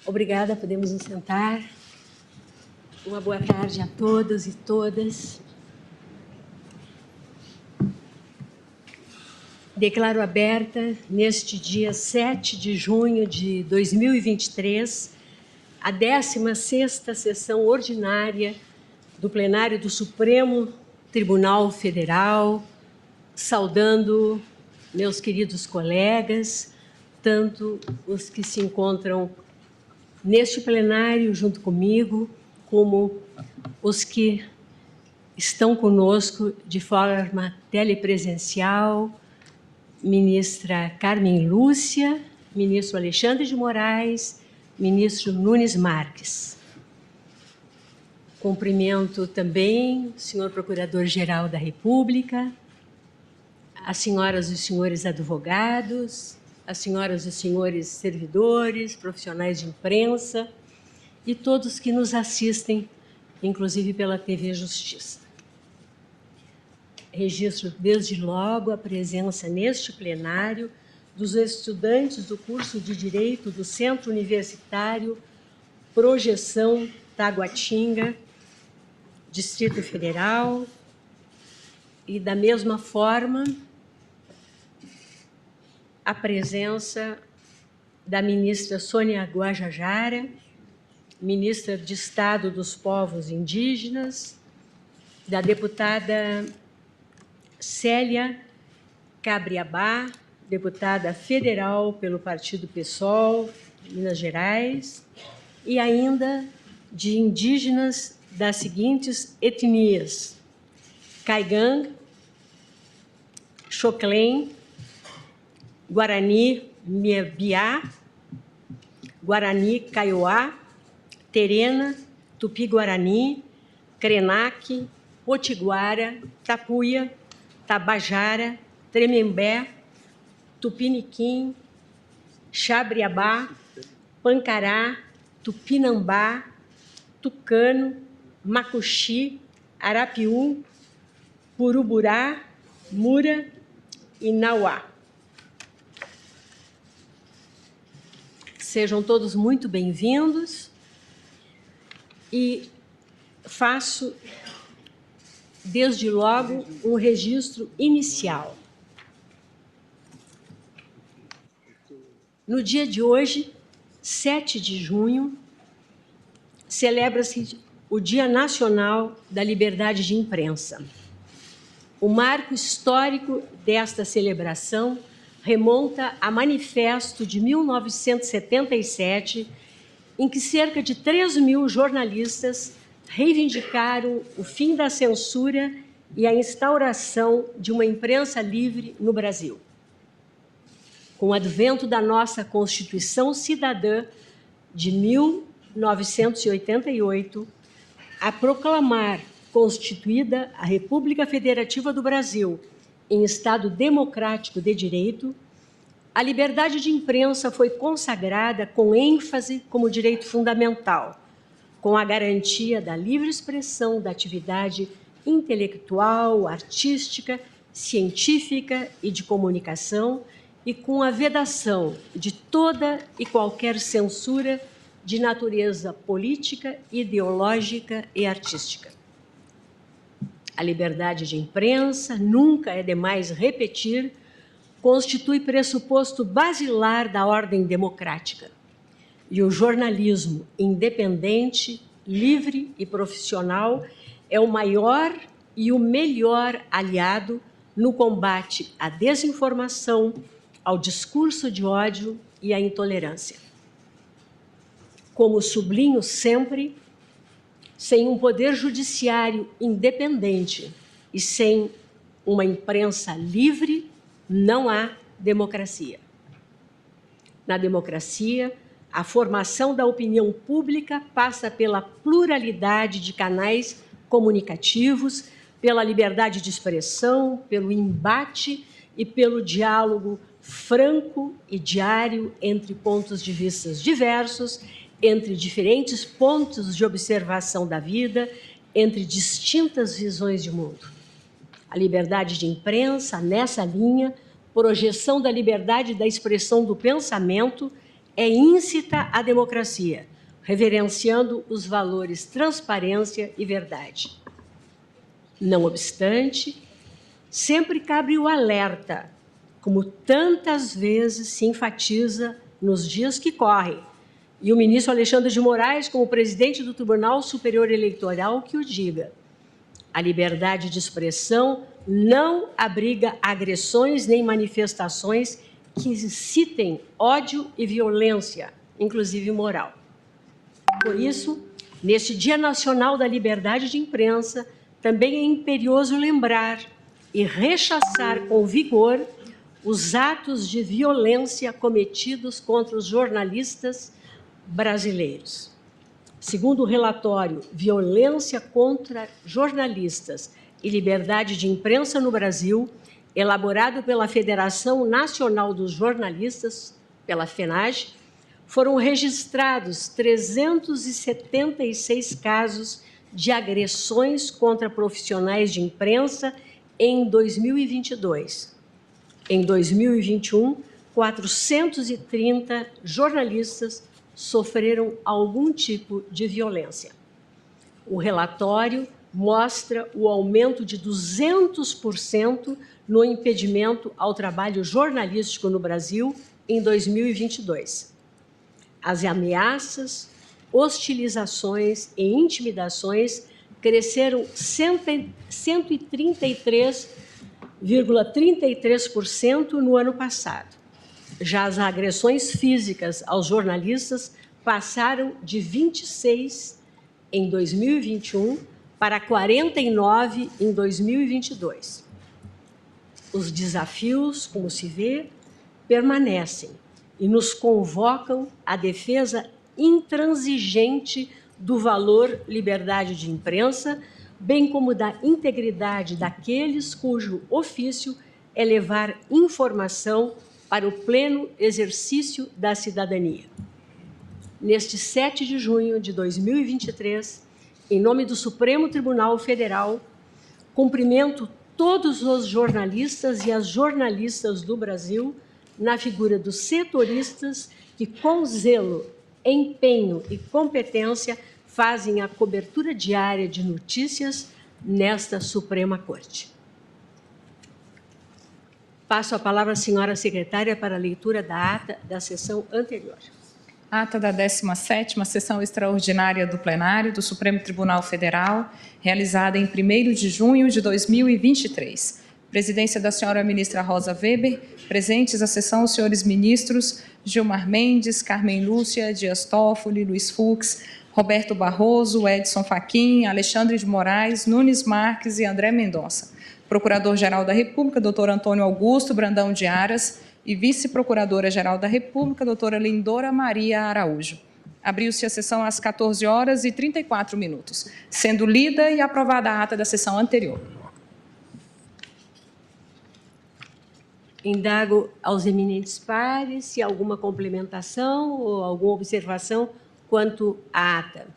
Obrigada, podemos nos sentar. Uma boa tarde a todos e todas. Declaro aberta, neste dia 7 de junho de 2023, a 16ª sessão ordinária do plenário do Supremo Tribunal Federal, saudando meus queridos colegas, tanto os que se encontram neste plenário junto comigo, como os que estão conosco de forma telepresencial, ministra Carmen Lúcia, ministro Alexandre de Moraes, ministro Nunes Marques. Cumprimento também o senhor Procurador-Geral da República, as senhoras e os senhores advogados, as senhoras e os senhores servidores, profissionais de imprensa e todos que nos assistem, inclusive pela TV Justiça. Registro desde logo a presença neste plenário dos estudantes do curso de Direito do Centro Universitário Projeção Taguatinga, Distrito Federal, e da mesma forma a presença da ministra Sônia Guajajara, ministra de Estado dos Povos Indígenas, da deputada Célia Cabriabá, deputada federal pelo Partido PSOL, de Minas Gerais, e ainda de indígenas das seguintes etnias: Caigang, Xoclém, Guarani Miebiá, Guarani Kaiowá, Terena, Tupi-Guarani, Krenak, Potiguara, Tapuia, Tabajara, Tremembé, Tupiniquim, Xabriabá, Pancará, Tupinambá, Tucano, Macuxi, Arapiú, Puruburá, Mura e Nauá. Sejam todos muito bem-vindos e faço, desde logo, um registro inicial. No dia de hoje, 7 de junho, celebra-se o Dia Nacional da Liberdade de Imprensa. O marco histórico desta celebração remonta a manifesto de 1977, em que cerca de 3.000 jornalistas reivindicaram o fim da censura e a instauração de uma imprensa livre no Brasil. Com o advento da nossa Constituição Cidadã de 1988, a proclamar constituída a República Federativa do Brasil em Estado democrático de direito, a liberdade de imprensa foi consagrada com ênfase como direito fundamental, com a garantia da livre expressão da atividade intelectual, artística, científica e de comunicação, e com a vedação de toda e qualquer censura de natureza política, ideológica e artística. A liberdade de imprensa, nunca é demais repetir, constitui pressuposto basilar da ordem democrática. E o jornalismo independente, livre e profissional é o maior e o melhor aliado no combate à desinformação, ao discurso de ódio e à intolerância. Como sublinho sempre, sem um poder judiciário independente e sem uma imprensa livre, não há democracia. Na democracia, a formação da opinião pública passa pela pluralidade de canais comunicativos, pela liberdade de expressão, pelo embate e pelo diálogo franco e diário entre pontos de vista diversos, entre diferentes pontos de observação da vida, entre distintas visões de mundo. A liberdade de imprensa, nessa linha, projeção da liberdade da expressão do pensamento, é íncita à democracia, reverenciando os valores transparência e verdade. Não obstante, sempre cabe o alerta, como tantas vezes se enfatiza nos dias que correm, e o ministro Alexandre de Moraes, como presidente do Tribunal Superior Eleitoral, que o diga. A liberdade de expressão não abriga agressões nem manifestações que incitem ódio e violência, inclusive moral. Por isso, neste Dia Nacional da Liberdade de Imprensa, também é imperioso lembrar e rechaçar com vigor os atos de violência cometidos contra os jornalistas brasileiros. Segundo o relatório Violência contra Jornalistas e Liberdade de Imprensa no Brasil, elaborado pela Federação Nacional dos Jornalistas, pela FENAGE, foram registrados 376 casos de agressões contra profissionais de imprensa em 2022. Em 2021, 430 jornalistas sofreram algum tipo de violência. O relatório mostra o aumento de 200% no impedimento ao trabalho jornalístico no Brasil em 2022. As ameaças, hostilizações e intimidações cresceram 133,33% no ano passado. Já as agressões físicas aos jornalistas passaram de 26 em 2021 para 49 em 2022. Os desafios, como se vê, permanecem e nos convocam à defesa intransigente do valor liberdade de imprensa, bem como da integridade daqueles cujo ofício é levar informação para o pleno exercício da cidadania. Neste 7 de junho de 2023, em nome do Supremo Tribunal Federal, cumprimento todos os jornalistas e as jornalistas do Brasil na figura dos setoristas que, com zelo, empenho e competência, fazem a cobertura diária de notícias nesta Suprema Corte. Passo a palavra à senhora secretária para a leitura da ata da sessão anterior. Ata da 17ª Sessão Extraordinária do Plenário do Supremo Tribunal Federal, realizada em 1º de junho de 2023. Presidência da senhora ministra Rosa Weber, presentes à sessão os senhores ministros Gilmar Mendes, Carmen Lúcia, Dias Toffoli, Luiz Fux, Roberto Barroso, Edson Fachin, Alexandre de Moraes, Nunes Marques e André Mendonça. Procurador-Geral da República, doutor Antônio Augusto Brandão de Aras, e Vice-Procuradora-Geral da República, doutora Lindora Maria Araújo. Abriu-se a sessão às 14h34, sendo lida e aprovada a ata da sessão anterior. Indago aos eminentes pares se há alguma complementação ou alguma observação quanto à ata.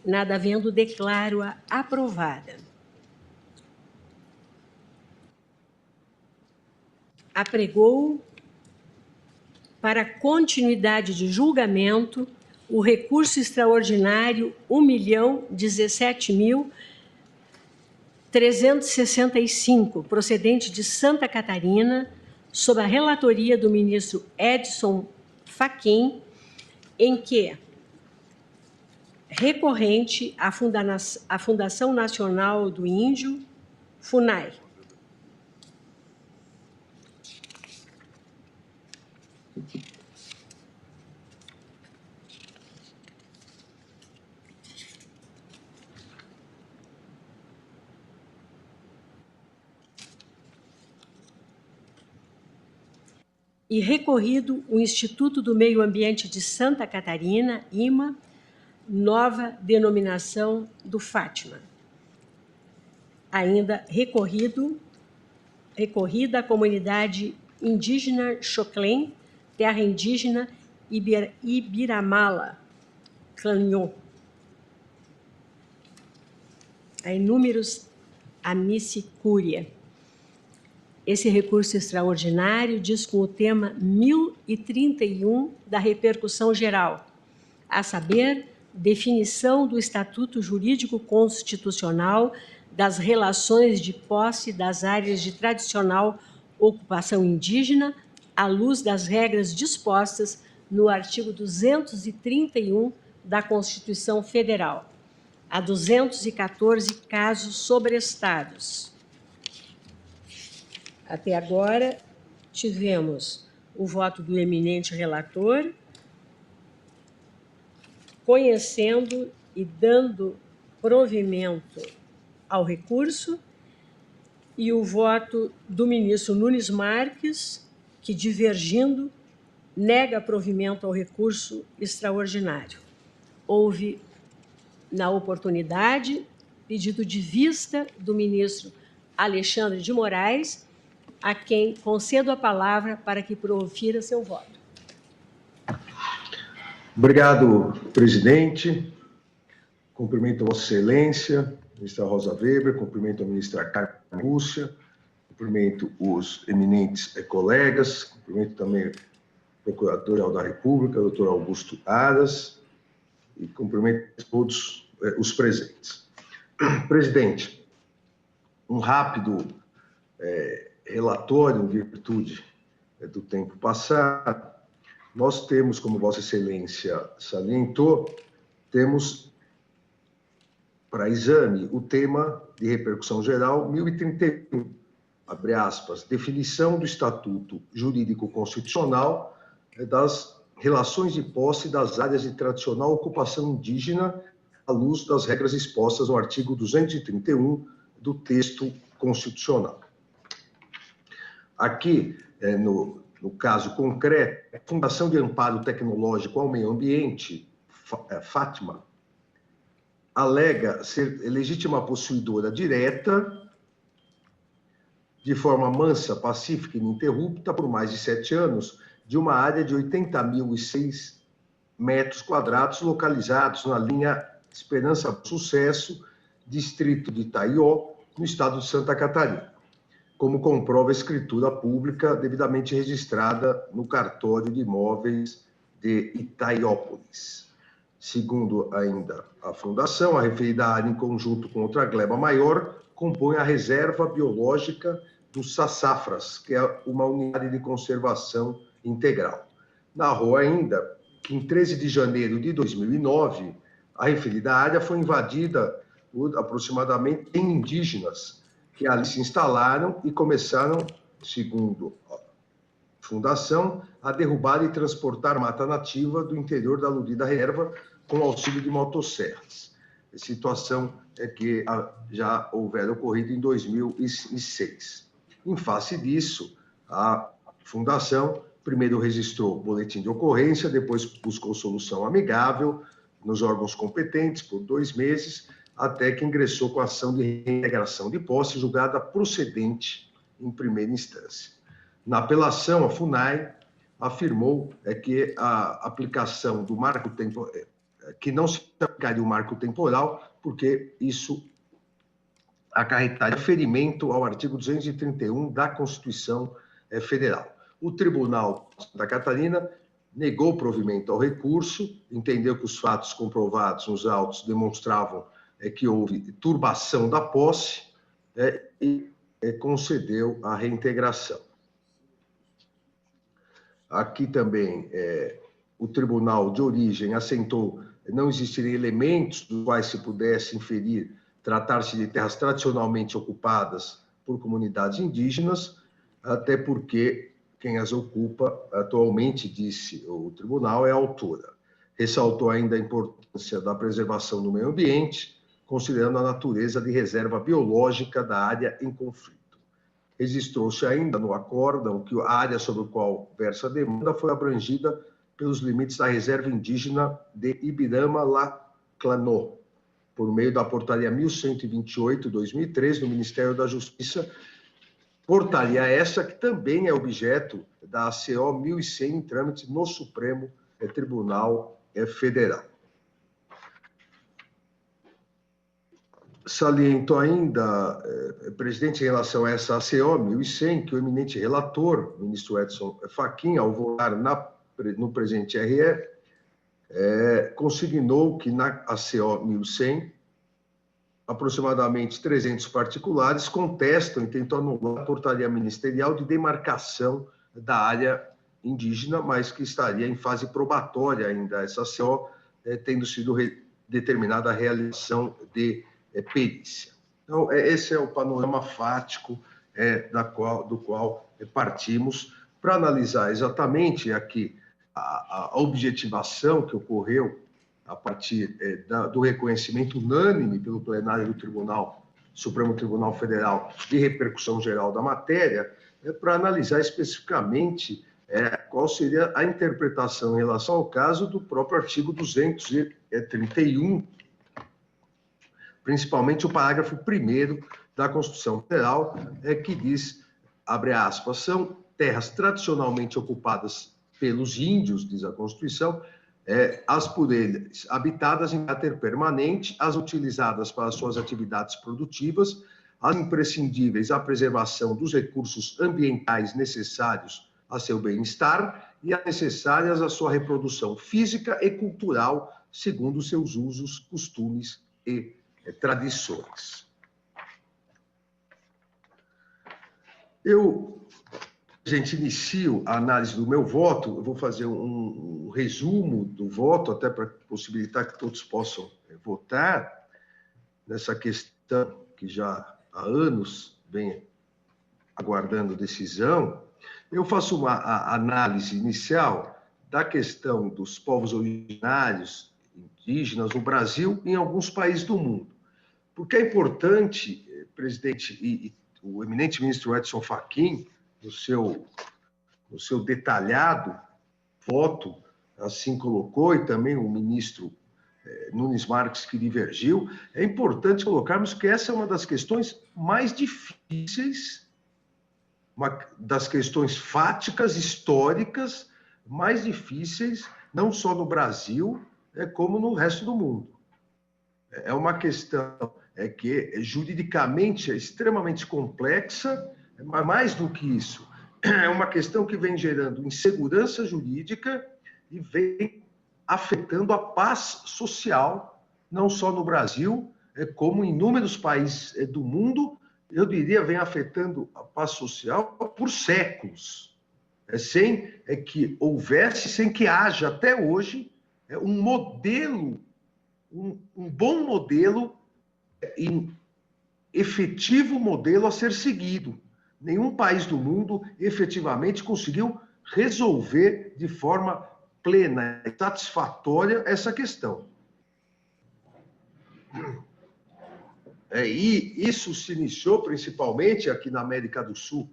Nada havendo, declaro-a aprovada. Apregou para continuidade de julgamento o recurso extraordinário 1.017.365, procedente de Santa Catarina, sob a relatoria do ministro Edson Fachin, em que, recorrente à Fundação Nacional do Índio, FUNAI, e recorrido o Instituto do Meio Ambiente de Santa Catarina, IMA, nova denominação do Fátima. Ainda recorrida a comunidade indígena Xoclém, terra indígena Ibiramala, Clanhon. A inúmeros amicicúria. Esse recurso extraordinário diz com o tema 1031 da repercussão geral, a saber, definição do Estatuto Jurídico Constitucional das relações de posse das áreas de tradicional ocupação indígena, à luz das regras dispostas no artigo 231 da Constituição Federal. Há 214 casos sobrestados. Até agora, tivemos o voto do eminente relator, conhecendo e dando provimento ao recurso, e o voto do ministro Nunes Marques, que, divergindo, nega provimento ao recurso extraordinário. Houve, na oportunidade, pedido de vista do ministro Alexandre de Moraes, a quem concedo a palavra para que profira seu voto. Obrigado, presidente. Cumprimento a Vossa Excelência, ministra Rosa Weber, cumprimento a ministra Carmen Lúcia, cumprimento os eminentes colegas, cumprimento também o Procurador-Geral da República, doutor Augusto Aras, e cumprimento todos os presentes. Presidente, um rápido relatório em virtude do tempo passado. Nós temos, como Vossa Excelência salientou, temos para exame o tema de repercussão geral 1031, abre aspas, definição do Estatuto Jurídico Constitucional das relações de posse das áreas de tradicional ocupação indígena à luz das regras expostas no artigo 231 do texto constitucional. Aqui, no caso concreto, a Fundação de Amparo Tecnológico ao Meio Ambiente, Fátima, alega ser legítima possuidora direta, de forma mansa, pacífica e ininterrupta, por mais de 7 anos, de uma área de 80.006 metros quadrados, localizados na linha Esperança Sucesso, distrito de Itaió, no estado de Santa Catarina, como comprova a escritura pública devidamente registrada no cartório de imóveis de Itaiópolis. Segundo ainda a Fundação, a referida área, em conjunto com outra gleba maior, compõe a Reserva Biológica dos Sassafras, que é uma unidade de conservação integral. Narrou ainda que, em 13 de janeiro de 2009, a referida área foi invadida por aproximadamente 100 indígenas, que ali se instalaram e começaram, segundo a Fundação, a derrubar e transportar mata nativa do interior da aludida reserva com auxílio de motosserras. A situação é que já houvera ocorrido em 2006. Em face disso, a Fundação primeiro registrou boletim de ocorrência, depois buscou solução amigável nos órgãos competentes por 2 meses, até que ingressou com a ação de reintegração de posse julgada procedente em primeira instância. Na apelação, a FUNAI afirmou que a aplicação do marco temporal, que não se aplicaria o marco temporal, porque isso acarretaria ferimento ao artigo 231 da Constituição Federal. O Tribunal de Santa Catarina negou o provimento ao recurso, entendeu que os fatos comprovados nos autos demonstravam que houve turbação da posse e concedeu a reintegração. Aqui também o Tribunal de Origem assentou não existirem elementos dos quais se pudesse inferir tratar-se de terras tradicionalmente ocupadas por comunidades indígenas, até porque quem as ocupa atualmente, disse o tribunal, é a autora. Ressaltou ainda a importância da preservação do meio ambiente, considerando a natureza de reserva biológica da área em conflito. Registrou-se ainda no acórdão que a área sobre a qual versa a demanda foi abrangida pelos limites da reserva indígena de Ibirama-Laclanó, por meio da portaria 1128/2003 do Ministério da Justiça, portaria essa que também é objeto da ACO 1100 em trâmite no Supremo Tribunal Federal. Saliento ainda, presidente, em relação a essa ACO 1100, que o eminente relator, o ministro Edson Fachin, ao votar no presente RE, consignou que na ACO 1100, aproximadamente 300 particulares contestam e tentam anular a portaria ministerial de demarcação da área indígena, mas que estaria em fase probatória ainda, essa ACO, tendo sido determinada a realização de perícia. Então, esse é o panorama fático do qual partimos para analisar exatamente aqui a objetivação que ocorreu a partir do reconhecimento unânime pelo plenário do Supremo Tribunal Federal de repercussão geral da matéria, para analisar especificamente qual seria a interpretação em relação ao caso do próprio artigo 231, principalmente o parágrafo 1º da Constituição Federal, que diz, abre aspas, são terras tradicionalmente ocupadas pelos índios, diz a Constituição, as por eles habitadas em caráter permanente, as utilizadas para suas atividades produtivas, as imprescindíveis à preservação dos recursos ambientais necessários a seu bem-estar e as necessárias à sua reprodução física e cultural, segundo seus usos, costumes e tradições. Gente, inicio a análise do meu voto, eu vou fazer um resumo do voto, até para possibilitar que todos possam votar nessa questão que já há anos vem aguardando decisão. Eu faço uma análise inicial da questão dos povos originários, indígenas, no Brasil e em alguns países do mundo. Porque é importante, presidente, e o eminente ministro Edson Fachin, no seu detalhado voto, assim colocou, e também o ministro Nunes Marques, que divergiu, é importante colocarmos que essa é uma das questões mais difíceis, uma das questões fáticas, históricas, mais difíceis, não só no Brasil, como no resto do mundo. É uma questão que juridicamente é extremamente complexa, mas mais do que isso, é uma questão que vem gerando insegurança jurídica e vem afetando a paz social, não só no Brasil, como em inúmeros países do mundo, eu diria, vem afetando a paz social por séculos, sem que houvesse, sem que haja até hoje um modelo, um bom modelo, efetivo modelo a ser seguido. Nenhum país do mundo efetivamente conseguiu resolver de forma plena e satisfatória essa questão. E isso se iniciou principalmente aqui na América do Sul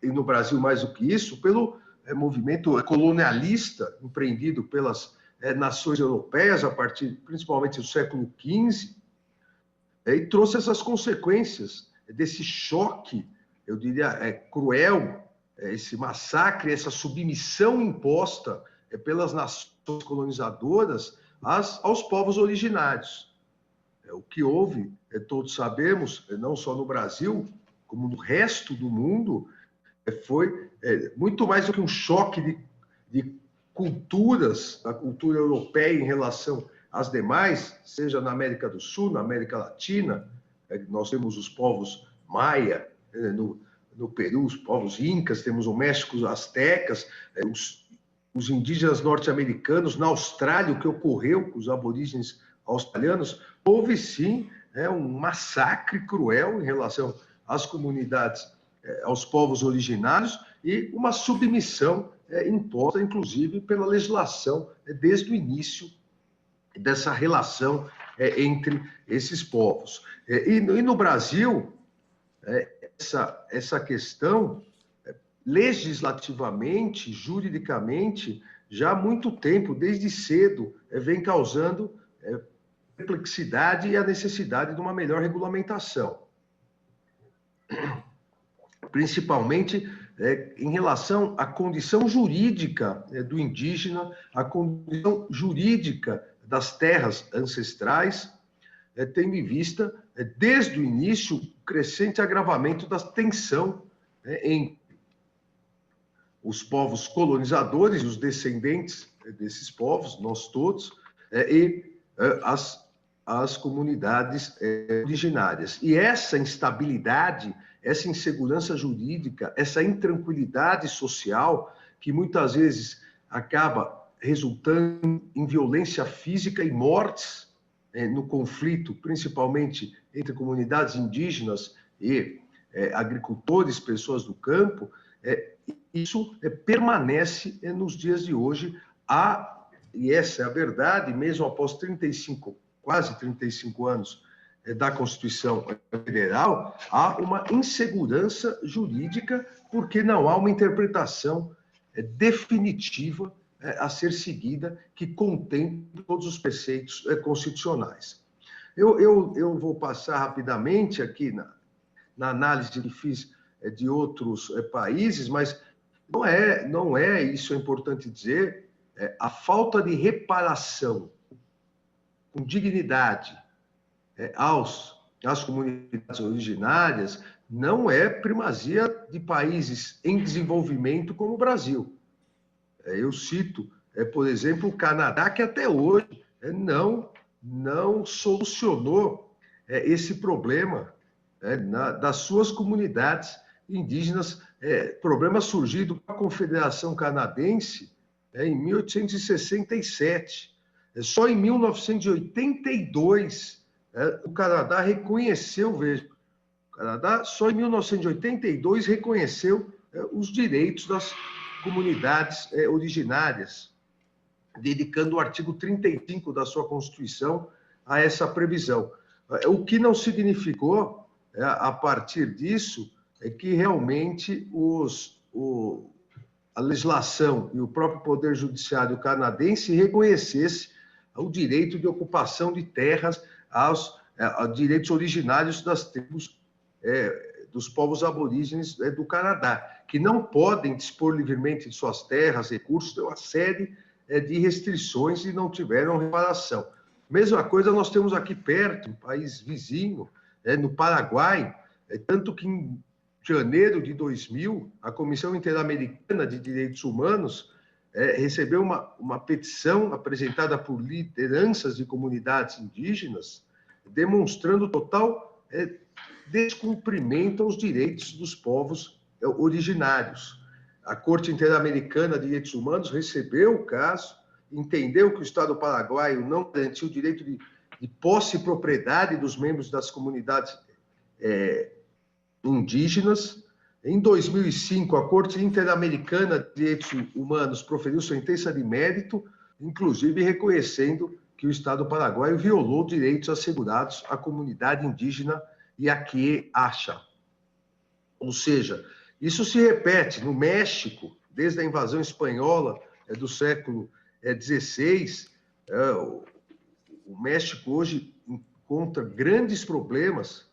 e no Brasil mais do que isso, pelo movimento colonialista empreendido pelas nações europeias a partir principalmente do século XV, e trouxe essas consequências desse choque, eu diria, cruel, esse massacre, essa submissão imposta pelas nações colonizadoras aos povos originários. O que houve, todos sabemos, não só no Brasil, como no resto do mundo, foi muito mais do que um choque de culturas, a cultura europeia em relação às demais, seja na América do Sul, na América Latina, nós temos os povos maia, no Peru, os povos incas, temos o México, os astecas, os indígenas norte-americanos, na Austrália, o que ocorreu com os aborígenes australianos, houve sim um massacre cruel em relação às comunidades, aos povos originários, e uma submissão imposta, inclusive, pela legislação desde o início dessa relação entre esses povos. E no Brasil, essa questão, legislativamente, juridicamente, já há muito tempo, desde cedo, vem causando perplexidade e a necessidade de uma melhor regulamentação. Principalmente em relação à condição jurídica do indígena, à condição jurídica das terras ancestrais, tendo em vista, desde o início, o crescente agravamento da tensão entre os povos colonizadores, os descendentes desses povos, nós todos, e as comunidades originárias. E essa instabilidade, essa insegurança jurídica, essa intranquilidade social, que muitas vezes acaba resultando em violência física e mortes no conflito, principalmente entre comunidades indígenas e agricultores, pessoas do campo, isso permanece nos dias de hoje, e essa é a verdade, mesmo após quase 35 anos da Constituição Federal, há uma insegurança jurídica porque não há uma interpretação definitiva a ser seguida que contemple todos os preceitos constitucionais. Eu vou passar rapidamente aqui na análise que fiz de outros países, mas não é, isso é importante dizer, a falta de reparação com dignidade às comunidades originárias não é primazia de países em desenvolvimento como o Brasil. Eu cito, por exemplo, o Canadá, que até hoje não solucionou esse problema das suas comunidades indígenas, problema surgido com a Confederação Canadense em 1867. Só em 1982 o Canadá reconheceu, veja, o Canadá só em 1982 reconheceu os direitos das comunidades originárias, dedicando o artigo 35 da sua Constituição a essa previsão. O que não significou, a partir disso, é que realmente a legislação e o próprio Poder Judiciário canadense reconhecesse o direito de ocupação de terras aos direitos originários das tribos dos povos aborígenes do Canadá, que não podem dispor livremente de suas terras, recursos, tem uma série de restrições e não tiveram reparação. Mesma coisa nós temos aqui perto, um país vizinho, no Paraguai, tanto que em janeiro de 2000, a Comissão Interamericana de Direitos Humanos recebeu uma petição apresentada por lideranças de comunidades indígenas, demonstrando total descumprimento aos direitos dos povos originários. A Corte Interamericana de Direitos Humanos recebeu o caso, entendeu que o Estado paraguaio não garantiu o direito de posse e propriedade dos membros das comunidades indígenas. Em 2005, a Corte Interamericana de Direitos Humanos proferiu sentença de mérito, inclusive reconhecendo que o Estado paraguaio violou direitos assegurados à comunidade indígena Yaqué-Acha. Ou seja, isso se repete no México, desde a invasão espanhola do século XVI. O México hoje encontra grandes problemas,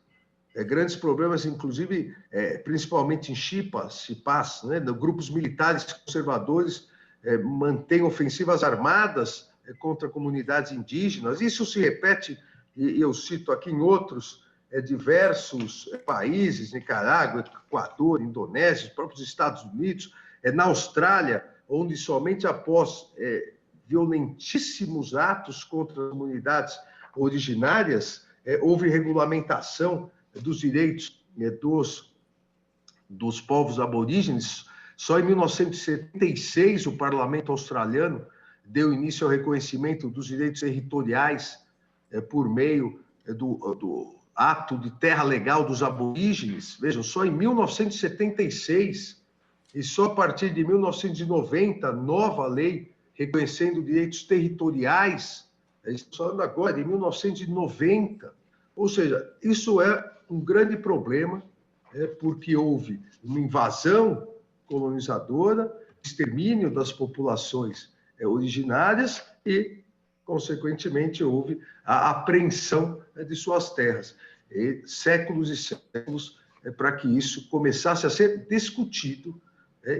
inclusive, principalmente em Chiapas, né, grupos militares conservadores mantêm ofensivas armadas contra comunidades indígenas. Isso se repete, e eu cito aqui em outros diversos países, Nicarágua, Equador, Indonésia, os próprios Estados Unidos, na Austrália, onde somente após violentíssimos atos contra as comunidades originárias houve regulamentação dos direitos dos povos aborígenes. Só em 1976 o parlamento australiano deu início ao reconhecimento dos direitos territoriais por meio do ato de terra legal dos aborígenes. Vejam, só em 1976 e só a partir de 1990, nova lei reconhecendo direitos territoriais. Estamos falando agora de 1990. Ou seja, isso é um grande problema, porque houve uma invasão colonizadora, extermínio das populações originárias e, consequentemente, houve a apreensão de suas terras. E séculos e séculos para que isso começasse a ser discutido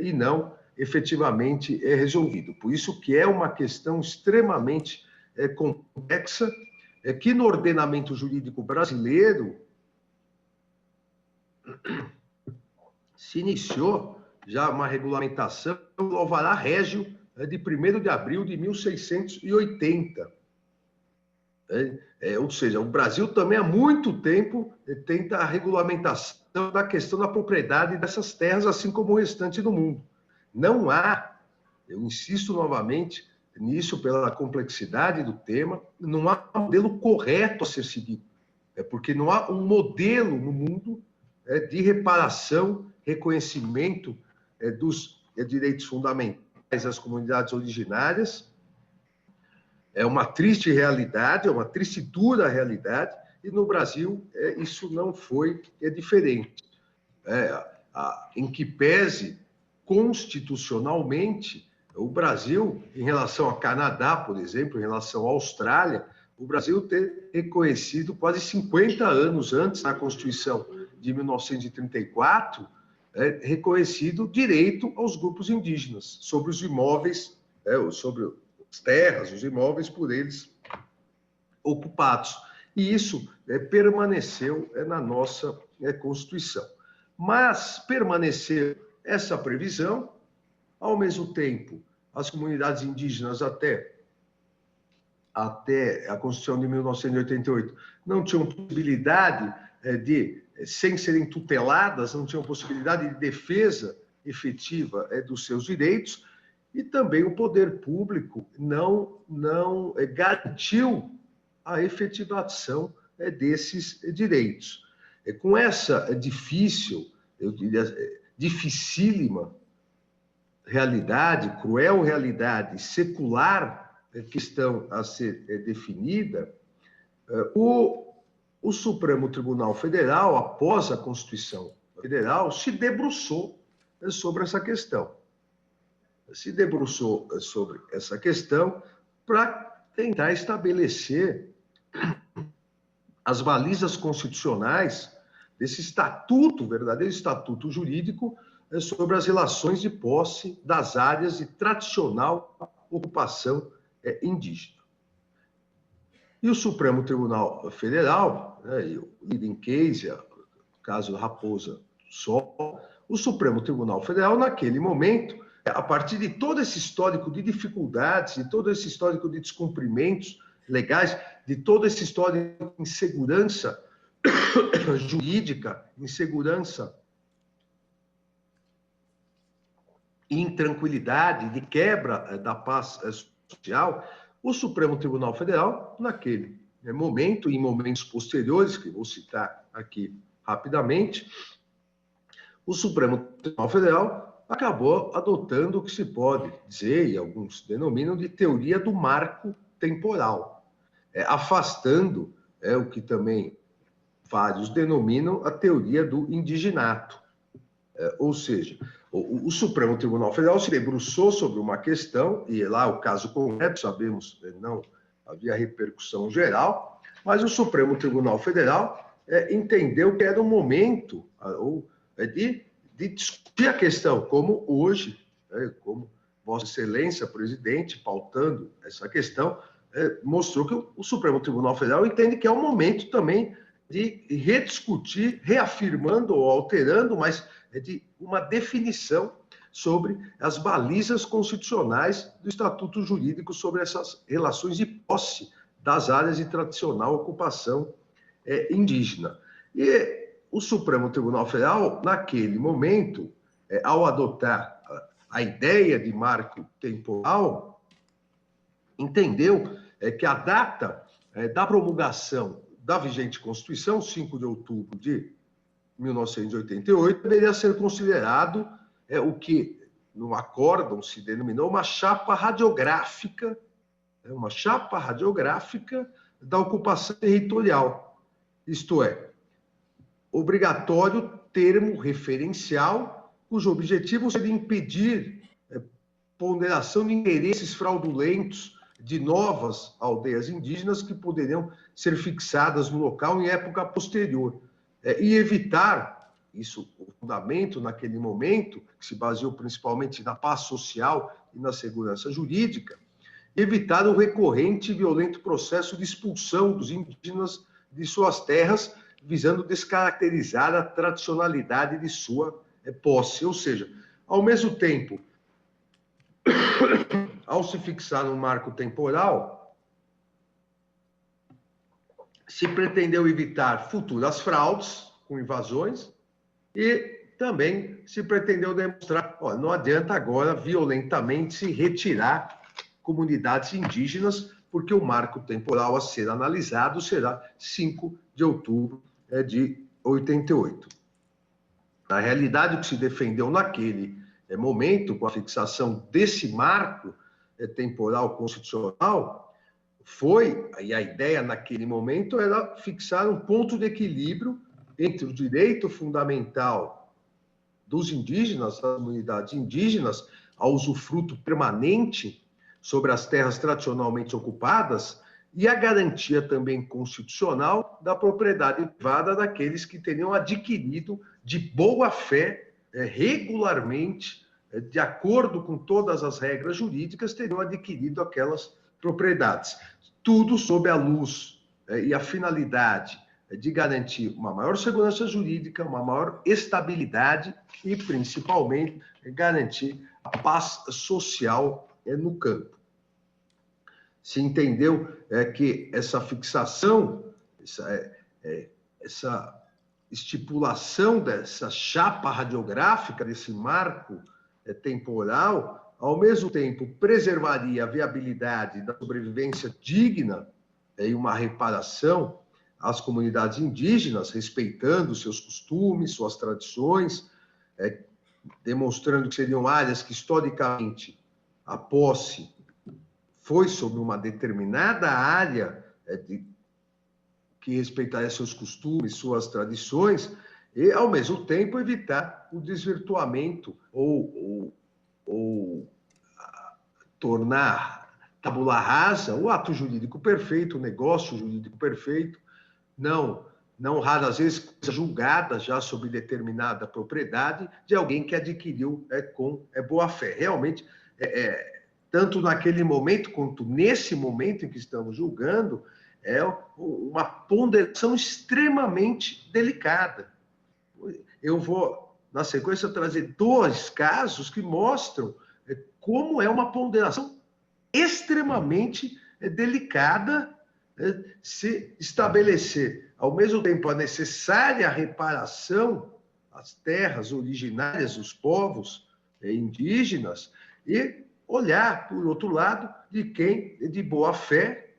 e não efetivamente resolvido. Por isso que é uma questão extremamente complexa que no ordenamento jurídico brasileiro se iniciou já uma regulamentação do Alvará Régio de 1º de abril de 1680. Ou seja, o Brasil também há muito tempo tenta a regulamentação da questão da propriedade dessas terras, assim como o restante do mundo. Não há, eu insisto novamente nisso pela complexidade do tema, não há um modelo correto a ser seguido. Porque não há um modelo no mundo de reparação, reconhecimento dos direitos fundamentais das comunidades originárias. É uma triste realidade, é uma triste e dura realidade, e no Brasil isso não foi diferente. Em que pese constitucionalmente, o Brasil, em relação ao Canadá, por exemplo, em relação à Austrália, o Brasil ter reconhecido quase 50 anos antes, na Constituição de 1934, reconhecido direito aos grupos indígenas sobre os imóveis, sobre as terras, os imóveis por eles ocupados. E isso permaneceu na nossa Constituição. Mas permaneceu essa previsão, ao mesmo tempo, as comunidades indígenas até a Constituição de 1988 não tinham possibilidade de, sem serem tuteladas, não tinham possibilidade de defesa efetiva dos seus direitos, e também o poder público não garantiu a efetivação desses direitos. Com essa difícil, eu diria, dificílima realidade, cruel realidade secular, questão a ser definida, o Supremo Tribunal Federal, após a Constituição Federal, se debruçou sobre essa questão. Se debruçou sobre essa questão para tentar estabelecer as balizas constitucionais desse estatuto, verdadeiro estatuto jurídico, sobre as relações de posse das áreas de tradicional ocupação indígena. E o Supremo Tribunal Federal, o leading case, o caso da Raposa Sol, o Supremo Tribunal Federal, naquele momento, a partir de todo esse histórico de dificuldades, de todo esse histórico de descumprimentos legais, de todo esse histórico de insegurança jurídica, insegurança e intranquilidade, de quebra da paz social, o Supremo Tribunal Federal, naquele momento, e em momentos posteriores, que vou citar aqui rapidamente, o Supremo Tribunal Federal acabou adotando o que se pode dizer, e alguns denominam, de teoria do marco temporal, afastando o que também vários denominam a teoria do indiginato. Ou seja, o Supremo Tribunal Federal se debruçou sobre uma questão, e lá o caso concreto, sabemos, não havia repercussão geral, mas o Supremo Tribunal Federal entendeu que era o momento de discutir a questão, como hoje, como Vossa Excelência, presidente, pautando essa questão, mostrou que o Supremo Tribunal Federal entende que é o momento também de rediscutir, reafirmando ou alterando, mas de uma definição sobre as balizas constitucionais do Estatuto Jurídico sobre essas relações de posse das áreas de tradicional ocupação indígena. E o Supremo Tribunal Federal, naquele momento, ao adotar a ideia de marco temporal, entendeu que a data da promulgação da vigente Constituição, 5 de outubro de 1988, deveria ser considerado o que no acórdão se denominou uma chapa radiográfica da ocupação territorial. Isto é, obrigatório termo referencial cujo objetivo seria impedir ponderação de interesses fraudulentos de novas aldeias indígenas que poderiam ser fixadas no local em época posterior, e evitar, isso, o fundamento naquele momento, que se baseou principalmente na paz social e na segurança jurídica, evitar o recorrente e violento processo de expulsão dos indígenas de suas terras, visando descaracterizar a tradicionalidade de sua posse. Ou seja, ao mesmo tempo, ao se fixar no marco temporal, se pretendeu evitar futuras fraudes com invasões e também se pretendeu demonstrar, ó, não adianta agora violentamente se retirar comunidades indígenas, porque o marco temporal a ser analisado será 5 de outubro de 88. Na realidade, o que se defendeu naquele momento, com a fixação desse marco temporal constitucional, foi, e a ideia naquele momento era fixar um ponto de equilíbrio entre o direito fundamental dos indígenas, das comunidades indígenas, ao usufruto permanente sobre as terras tradicionalmente ocupadas e a garantia também constitucional da propriedade privada daqueles que teriam adquirido de boa fé, regularmente, de acordo com todas as regras jurídicas, teriam adquirido aquelas propriedades. Tudo sob a luz e a finalidade de garantir uma maior segurança jurídica, uma maior estabilidade e, principalmente, garantir a paz social no campo. Se entendeu que essa fixação, essa estipulação dessa chapa radiográfica, desse marco temporal, ao mesmo tempo preservaria a viabilidade da sobrevivência digna e uma reparação às comunidades indígenas, respeitando seus costumes, suas tradições, demonstrando que seriam áreas que, historicamente, a posse foi sobre uma determinada área que respeitaria seus costumes, suas tradições, e, ao mesmo tempo, evitar o desvirtuamento ou tornar tabula rasa o ato jurídico perfeito, o negócio jurídico perfeito, não raras vezes julgada já sobre determinada propriedade de alguém que adquiriu com boa fé. Realmente, tanto naquele momento quanto nesse momento em que estamos julgando, é uma ponderação extremamente delicada. Eu vou, na sequência, trazer 2 casos que mostram como é uma ponderação extremamente delicada se estabelecer, ao mesmo tempo, a necessária reparação às terras originárias dos povos indígenas e olhar, por outro lado, de quem, de boa fé,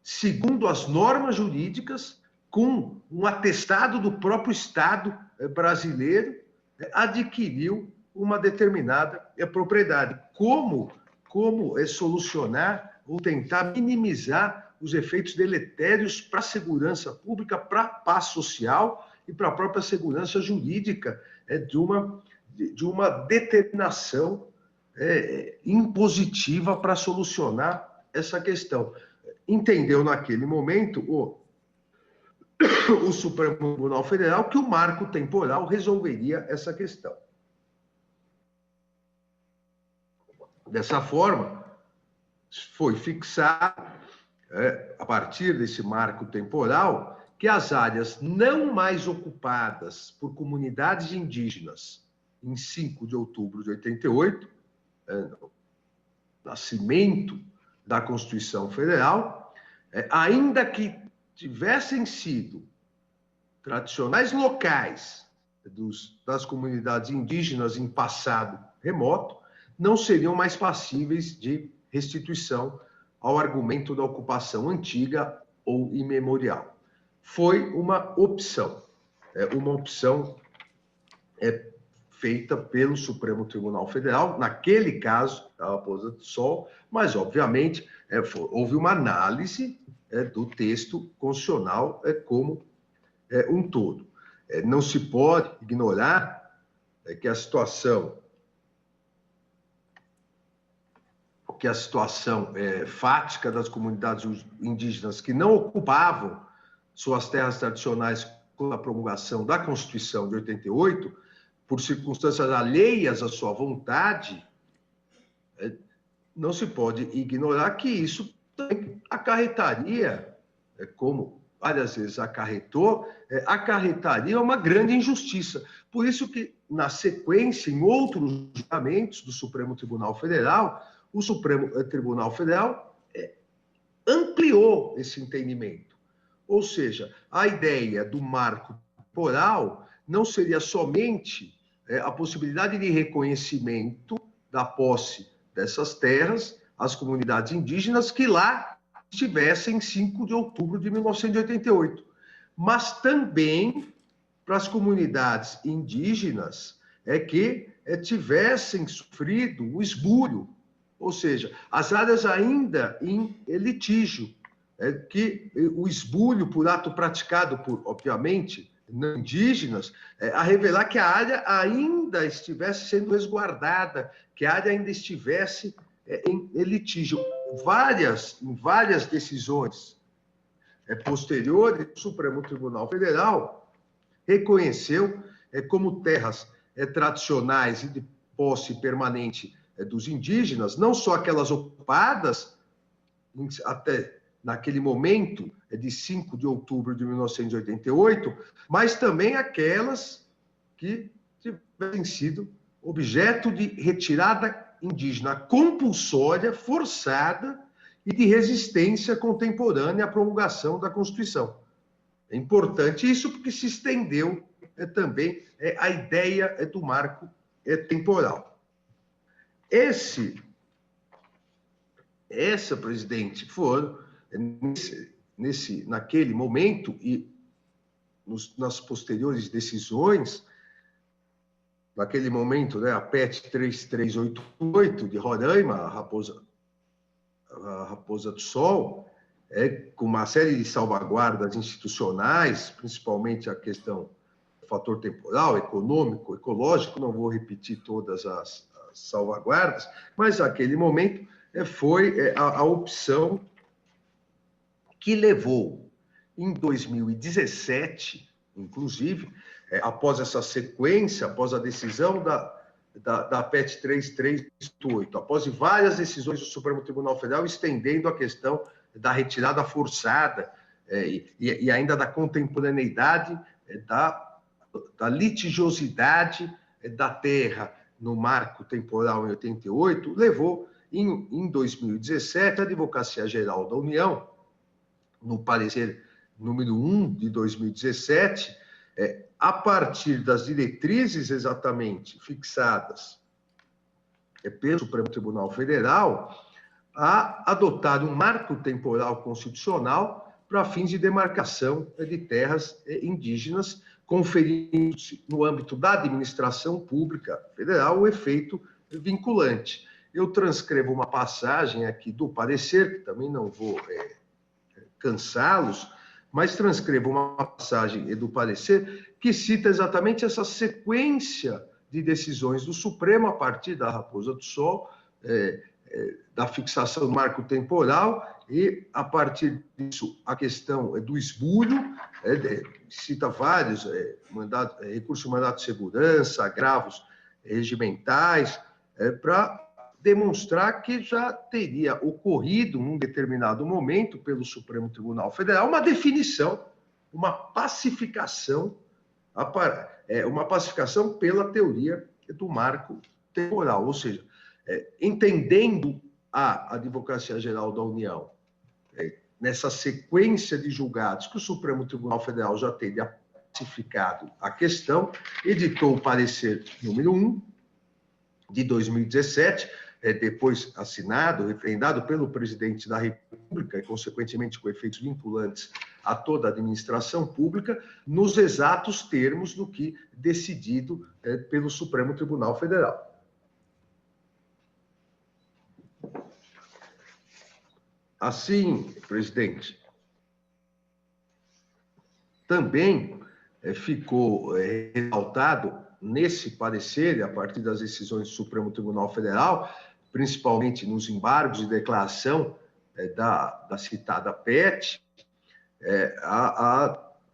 segundo as normas jurídicas, com um atestado do próprio Estado brasileiro, adquiriu uma determinada propriedade. Como solucionar ou tentar minimizar os efeitos deletérios para a segurança pública, para a paz social e para a própria segurança jurídica de uma determinação impositiva para solucionar essa questão. Entendeu naquele momento o Supremo Tribunal Federal que o marco temporal resolveria essa questão. Dessa forma, foi fixado, a partir desse marco temporal, que as áreas não mais ocupadas por comunidades indígenas em 5 de outubro de 88, nascimento da Constituição Federal, ainda que tivessem sido tradicionais locais das comunidades indígenas em passado remoto, não seriam mais passíveis de restituição ao argumento da ocupação antiga ou imemorial. Foi uma opção feita pelo Supremo Tribunal Federal, naquele caso, da Raposa do Sol, mas, obviamente, houve uma análise do texto constitucional como um todo. Não se pode ignorar que a situação fática das comunidades indígenas que não ocupavam suas terras tradicionais com a promulgação da Constituição de 88, por circunstâncias alheias à sua vontade, não se pode ignorar que isso também acarretaria, como várias vezes acarretaria uma grande injustiça. Por isso que, na sequência, em outros julgamentos do Supremo Tribunal Federal, o Supremo Tribunal Federal ampliou esse entendimento. Ou seja, a ideia do marco temporal não seria somente a possibilidade de reconhecimento da posse dessas terras às comunidades indígenas que lá estivessem em 5 de outubro de 1988, mas também para as comunidades indígenas que tivessem sofrido o esbulho, ou seja, as áreas ainda em litígio, que o esbulho por ato praticado por, obviamente, não indígenas, a revelar que a área ainda estivesse sendo resguardada, que a área ainda estivesse em litígio. Em várias decisões posteriores, o Supremo Tribunal Federal reconheceu como terras tradicionais e de posse permanente dos indígenas, não só aquelas ocupadas até naquele momento de 5 de outubro de 1988, mas também aquelas que tivessem sido objeto de retirada indígena compulsória, forçada e de resistência contemporânea à promulgação da Constituição. É importante isso porque se estendeu também a ideia do marco temporal. Essa, presidente, foram, naquele momento e nas posteriores decisões, naquele momento, a PET 3388 de Roraima, a Raposa do Sol, com uma série de salvaguardas institucionais, principalmente a questão do fator temporal, econômico, ecológico, não vou repetir todas as salvaguardas, mas naquele momento foi a opção que levou, em 2017, inclusive, após essa sequência, após a decisão da PET 3388, após várias decisões do Supremo Tribunal Federal estendendo a questão da retirada forçada e ainda da contemporaneidade da litigiosidade da terra no marco temporal em 88, levou, em 2017, a Advocacia Geral da União, no parecer número 1 de 2017, a partir das diretrizes exatamente fixadas pelo Supremo Tribunal Federal, a adotar um marco temporal constitucional para fins de demarcação de terras indígenas, conferindo no âmbito da administração pública federal o efeito vinculante. Eu transcrevo uma passagem aqui do parecer, que também não vou cansá-los, mas transcrevo uma passagem do parecer que cita exatamente essa sequência de decisões do Supremo a partir da Raposa do Sol, da fixação do marco temporal e, a partir disso, a questão do esbulho, cita vários recursos de mandato de segurança, agravos regimentais, para demonstrar que já teria ocorrido, num determinado momento, pelo Supremo Tribunal Federal, uma definição, uma pacificação pela teoria do marco temporal, ou seja, entendendo a Advocacia Geral da União, nessa sequência de julgados que o Supremo Tribunal Federal já teria pacificado a questão, editou o parecer número 1 de 2017, depois assinado, referendado pelo presidente da República e, consequentemente, com efeitos vinculantes a toda a administração pública, nos exatos termos do que decidido pelo Supremo Tribunal Federal. Assim, presidente, também ficou ressaltado nesse parecer, a partir das decisões do Supremo Tribunal Federal, principalmente nos embargos de declaração da citada PET,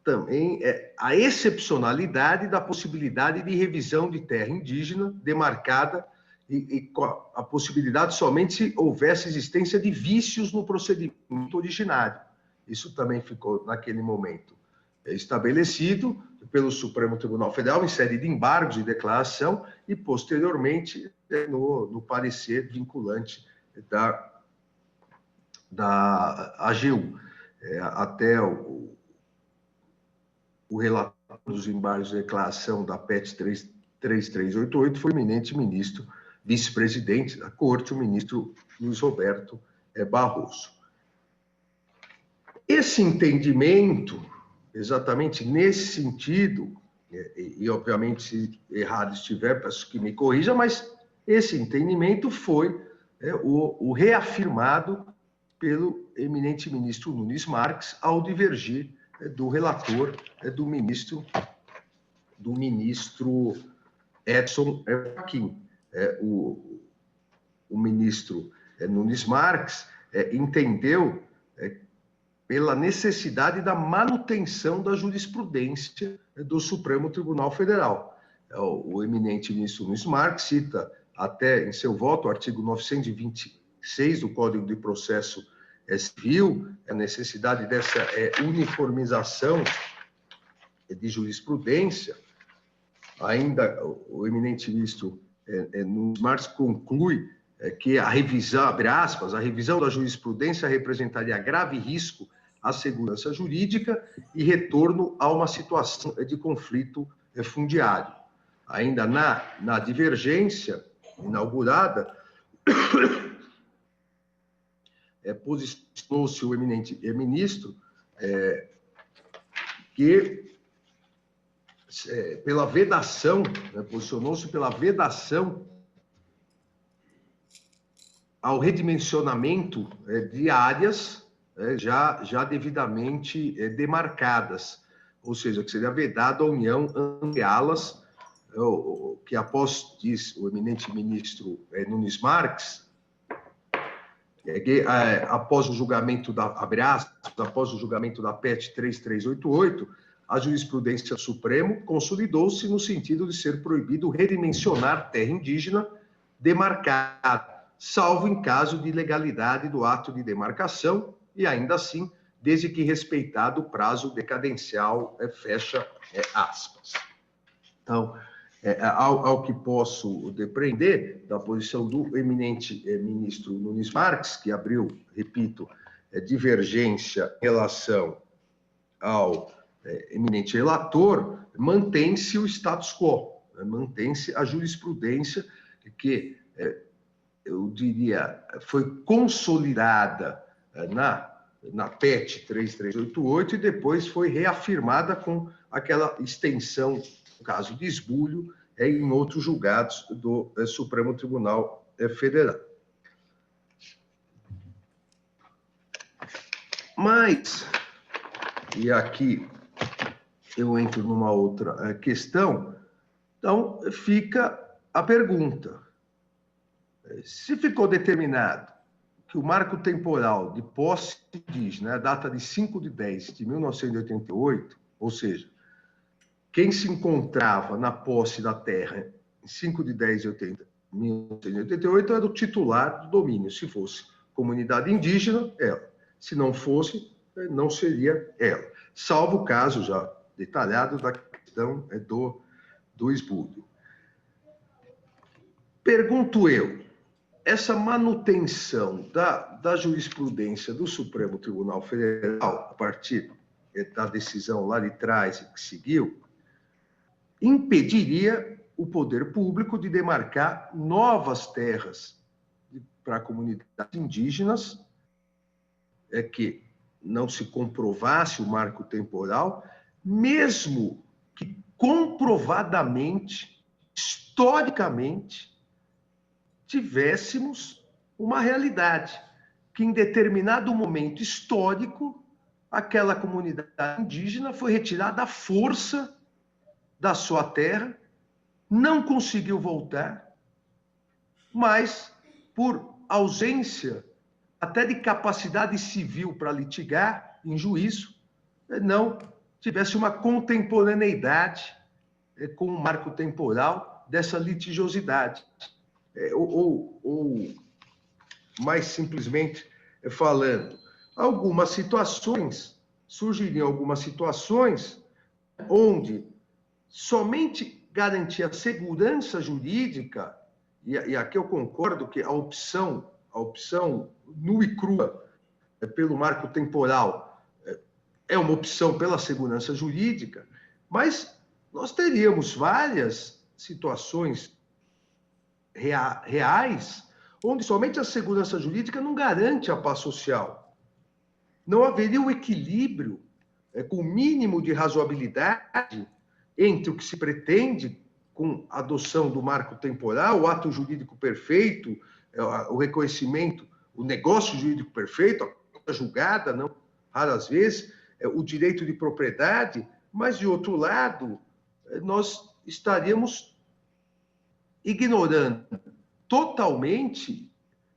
também a excepcionalidade da possibilidade de revisão de terra indígena demarcada e com a possibilidade somente se houvesse existência de vícios no procedimento originário. Isso também ficou, naquele momento, estabelecido pelo Supremo Tribunal Federal em série de embargos de declaração e, posteriormente, no parecer vinculante da AGU. Até o relator dos embargos de declaração da PET 3388 foi o eminente ministro, vice-presidente da Corte, o ministro Luiz Roberto Barroso. Esse entendimento, exatamente nesse sentido, e obviamente se errado estiver, peço que me corrija, mas esse entendimento foi o reafirmado pelo eminente ministro Nunes Marques ao divergir do relator, do ministro Edson Fachin. O ministro Nunes Marques entendeu pela necessidade da manutenção da jurisprudência do Supremo Tribunal Federal. O eminente ministro Nunes Marques cita até em seu voto o artigo 926 do Código de Processo Civil, a necessidade dessa uniformização de jurisprudência. Ainda o eminente ministro Nunes Marques conclui que a revisão, abre aspas, a revisão da jurisprudência representaria grave risco à segurança jurídica e retorno a uma situação de conflito fundiário. Ainda na divergência inaugurada, posicionou-se o eminente ministro que pela vedação, posicionou-se pela vedação ao redimensionamento de áreas já devidamente demarcadas, ou seja, que seria vedado a união entre elas, que após, diz o eminente ministro Nunes Marques, que após o julgamento após o julgamento da PET 3388, a jurisprudência do Supremo consolidou-se no sentido de ser proibido redimensionar terra indígena demarcada, salvo em caso de ilegalidade do ato de demarcação e, ainda assim, desde que respeitado o prazo decadencial, fecha aspas. Então, ao que posso depreender da posição do eminente ministro Nunes Marques, que abriu, repito, divergência em relação ao eminente relator, mantém-se o status quo, mantém-se a jurisprudência que, eu diria, foi consolidada na PET 3388 e depois foi reafirmada com aquela extensão, no caso de esbulho, em outros julgados do Supremo Tribunal Federal. Mas, e aqui eu entro numa outra questão, então fica a pergunta: se ficou determinado que o marco temporal de posse indígena é a data de 5/10/1988, ou seja, quem se encontrava na posse da terra em 5/10/1988 era o titular do domínio. Se fosse comunidade indígena, ela. Se não fosse, não seria ela. Salvo o caso já detalhado da questão do esbulho. Pergunto eu, essa manutenção da jurisprudência do Supremo Tribunal Federal, a partir da decisão lá de trás que seguiu, impediria o poder público de demarcar novas terras para comunidades indígenas, que não se comprovasse o marco temporal, mesmo que comprovadamente, historicamente, tivéssemos uma realidade, que em determinado momento histórico, aquela comunidade indígena foi retirada à força da sua terra, não conseguiu voltar, mas por ausência até de capacidade civil para litigar em juízo, não tivesse uma contemporaneidade com o marco temporal dessa litigiosidade. ou mais simplesmente falando, surgiriam algumas situações onde somente garantir a segurança jurídica, e aqui eu concordo que a opção nua e crua pelo marco temporal é uma opção pela segurança jurídica, mas nós teríamos várias situações reais onde somente a segurança jurídica não garante a paz social. Não haveria o equilíbrio com o mínimo de razoabilidade entre o que se pretende com a adoção do marco temporal, o ato jurídico perfeito, o reconhecimento, o negócio jurídico perfeito, a julgada, não raras vezes, o direito de propriedade, mas, de outro lado, nós estaríamos ignorando totalmente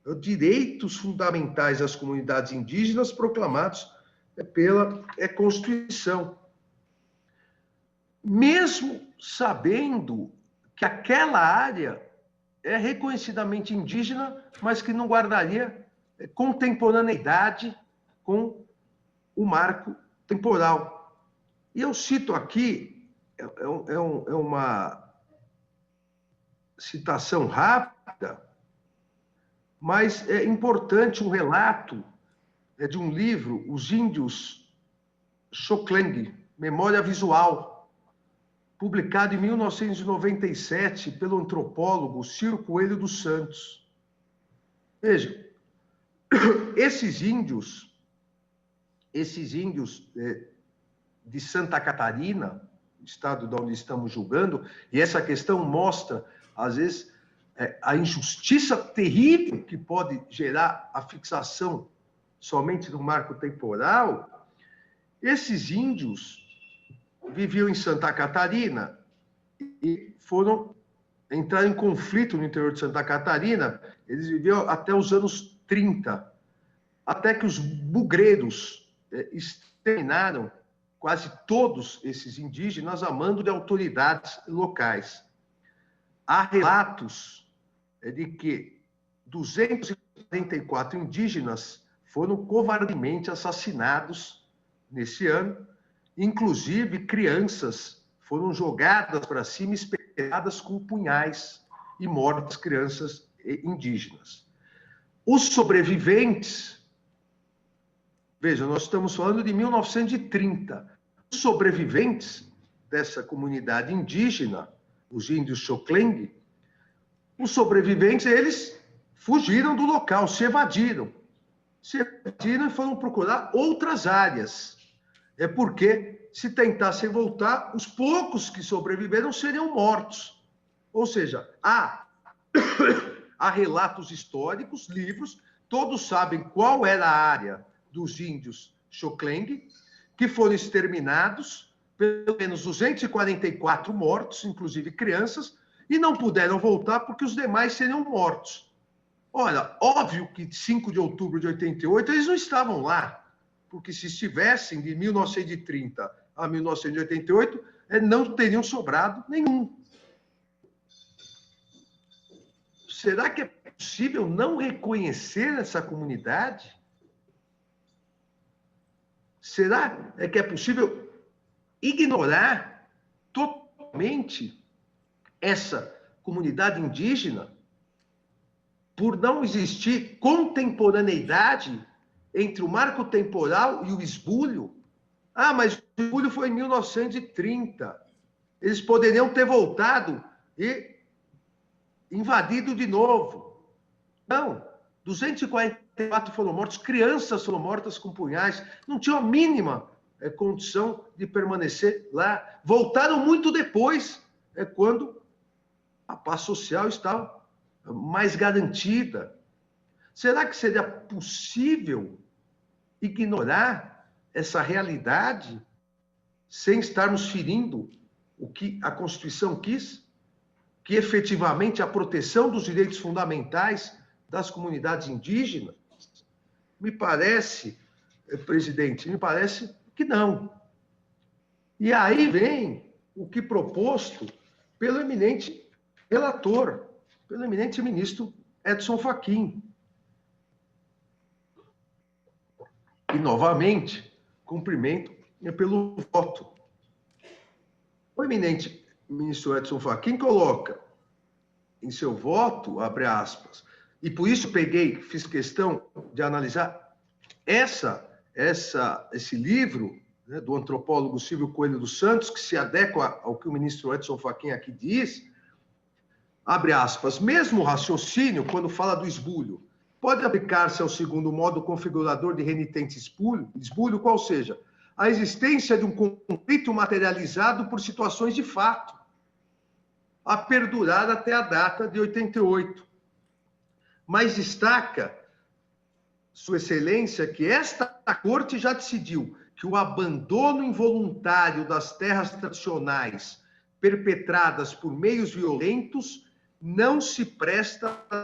os direitos fundamentais das comunidades indígenas proclamados pela Constituição. Mesmo sabendo que aquela área é reconhecidamente indígena, mas que não guardaria contemporaneidade com o marco temporal. E eu cito aqui, é uma citação rápida, mas é importante um relato de um livro, Os Índios Xoclengue, Memória Visual, publicado em 1997 pelo antropólogo Ciro Coelho dos Santos. Veja, esses índios de Santa Catarina, estado de onde estamos julgando, e essa questão mostra, às vezes, a injustiça terrível que pode gerar a fixação somente do marco temporal. Esses índios viviam em Santa Catarina e entraram em conflito no interior de Santa Catarina. Eles viviam até os anos 30, até que os bugreiros exterminaram quase todos esses indígenas a mando de autoridades locais. Há relatos de que 244 indígenas foram covardemente assassinados nesse ano, inclusive crianças foram jogadas para cima, espetadas com punhais e mortas crianças indígenas. Os sobreviventes, veja, nós estamos falando de 1930, os sobreviventes dessa comunidade indígena, os índios Xoclengue, os sobreviventes, eles fugiram do local, se evadiram e foram procurar outras áreas. É porque, se tentassem voltar, os poucos que sobreviveram seriam mortos. Ou seja, há relatos históricos, livros, todos sabem qual era a área dos índios Xoclengue, que foram exterminados, pelo menos 244 mortos, inclusive crianças, e não puderam voltar porque os demais seriam mortos. Olha, óbvio que 5 de outubro de 88 eles não estavam lá, porque se estivessem de 1930 a 1988, não teriam sobrado nenhum. Será que é possível não reconhecer essa comunidade? Será que é possível ignorar totalmente essa comunidade indígena por não existir contemporaneidade entre o marco temporal e o esbulho? Ah, mas o esbulho foi em 1930. Eles poderiam ter voltado e invadido de novo. Não, 244 foram mortos, crianças foram mortas com punhais, não tinham a mínima condição de permanecer lá. Voltaram muito depois, quando a paz social estava mais garantida. Será que seria possível ignorar essa realidade sem estarmos ferindo o que a Constituição quis? Que efetivamente a proteção dos direitos fundamentais das comunidades indígenas? Me parece, presidente, que não. E aí vem o que proposto pelo eminente relator. pelo eminente ministro Edson Fachin. E, novamente, cumprimento pelo voto. O eminente ministro Edson Fachin coloca em seu voto, abre aspas, e por isso fiz questão de analisar esse livro, né, do antropólogo Silvio Coelho dos Santos, que se adequa ao que o ministro Edson Fachin aqui diz, abre aspas, mesmo o raciocínio, quando fala do esbulho, pode aplicar-se ao segundo modo configurador de renitente esbulho, qual seja, a existência de um conflito materializado por situações de fato, a perdurar até a data de 88. Mas destaca, Sua Excelência, que esta Corte já decidiu que o abandono involuntário das terras tradicionais perpetradas por meios violentos não se presta a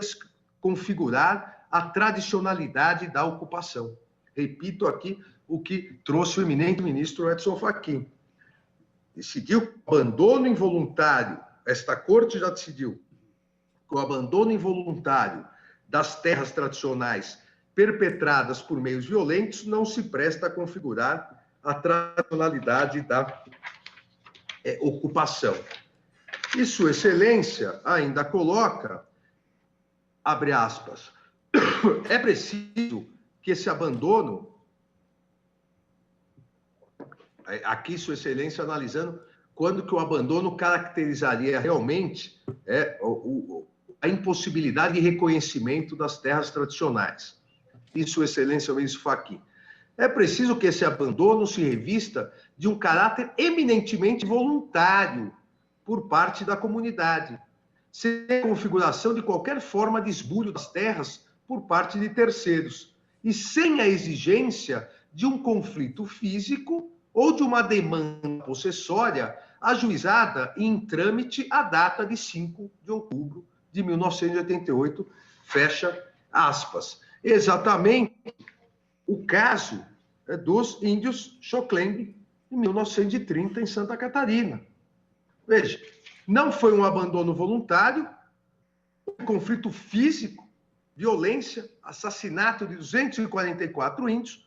configurar a tradicionalidade da ocupação. Repito aqui o que trouxe o eminente ministro Edson Fachin. Decidiu que o abandono involuntário, esta Corte já decidiu que o abandono involuntário das terras tradicionais perpetradas por meios violentos não se presta a configurar a tradicionalidade da ocupação. E Sua Excelência ainda coloca, abre aspas, é preciso que esse abandono, aqui Sua Excelência analisando quando que o abandono caracterizaria realmente a impossibilidade de reconhecimento das terras tradicionais. E Sua Excelência, o ministro Fachin. É preciso que esse abandono se revista de um caráter eminentemente voluntário por parte da comunidade, sem configuração de qualquer forma de esbulho das terras por parte de terceiros, e sem a exigência de um conflito físico ou de uma demanda possessória ajuizada em trâmite à data de 5 de outubro de 1988, fecha aspas. Exatamente o caso dos índios Xoclembe, em 1930, em Santa Catarina. Veja, não foi um abandono voluntário, um conflito físico, violência, assassinato de 244 índios,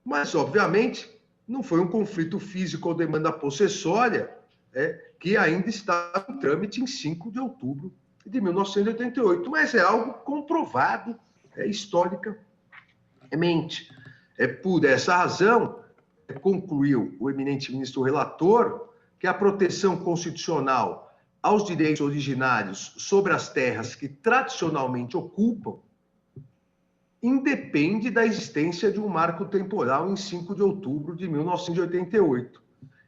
mas, obviamente, não foi um conflito físico ou demanda possessória que ainda está em trâmite em 5 de outubro de 1988, mas é algo comprovado historicamente. Por essa razão, concluiu o eminente ministro relator que a proteção constitucional aos direitos originários sobre as terras que tradicionalmente ocupam independe da existência de um marco temporal em 5 de outubro de 1988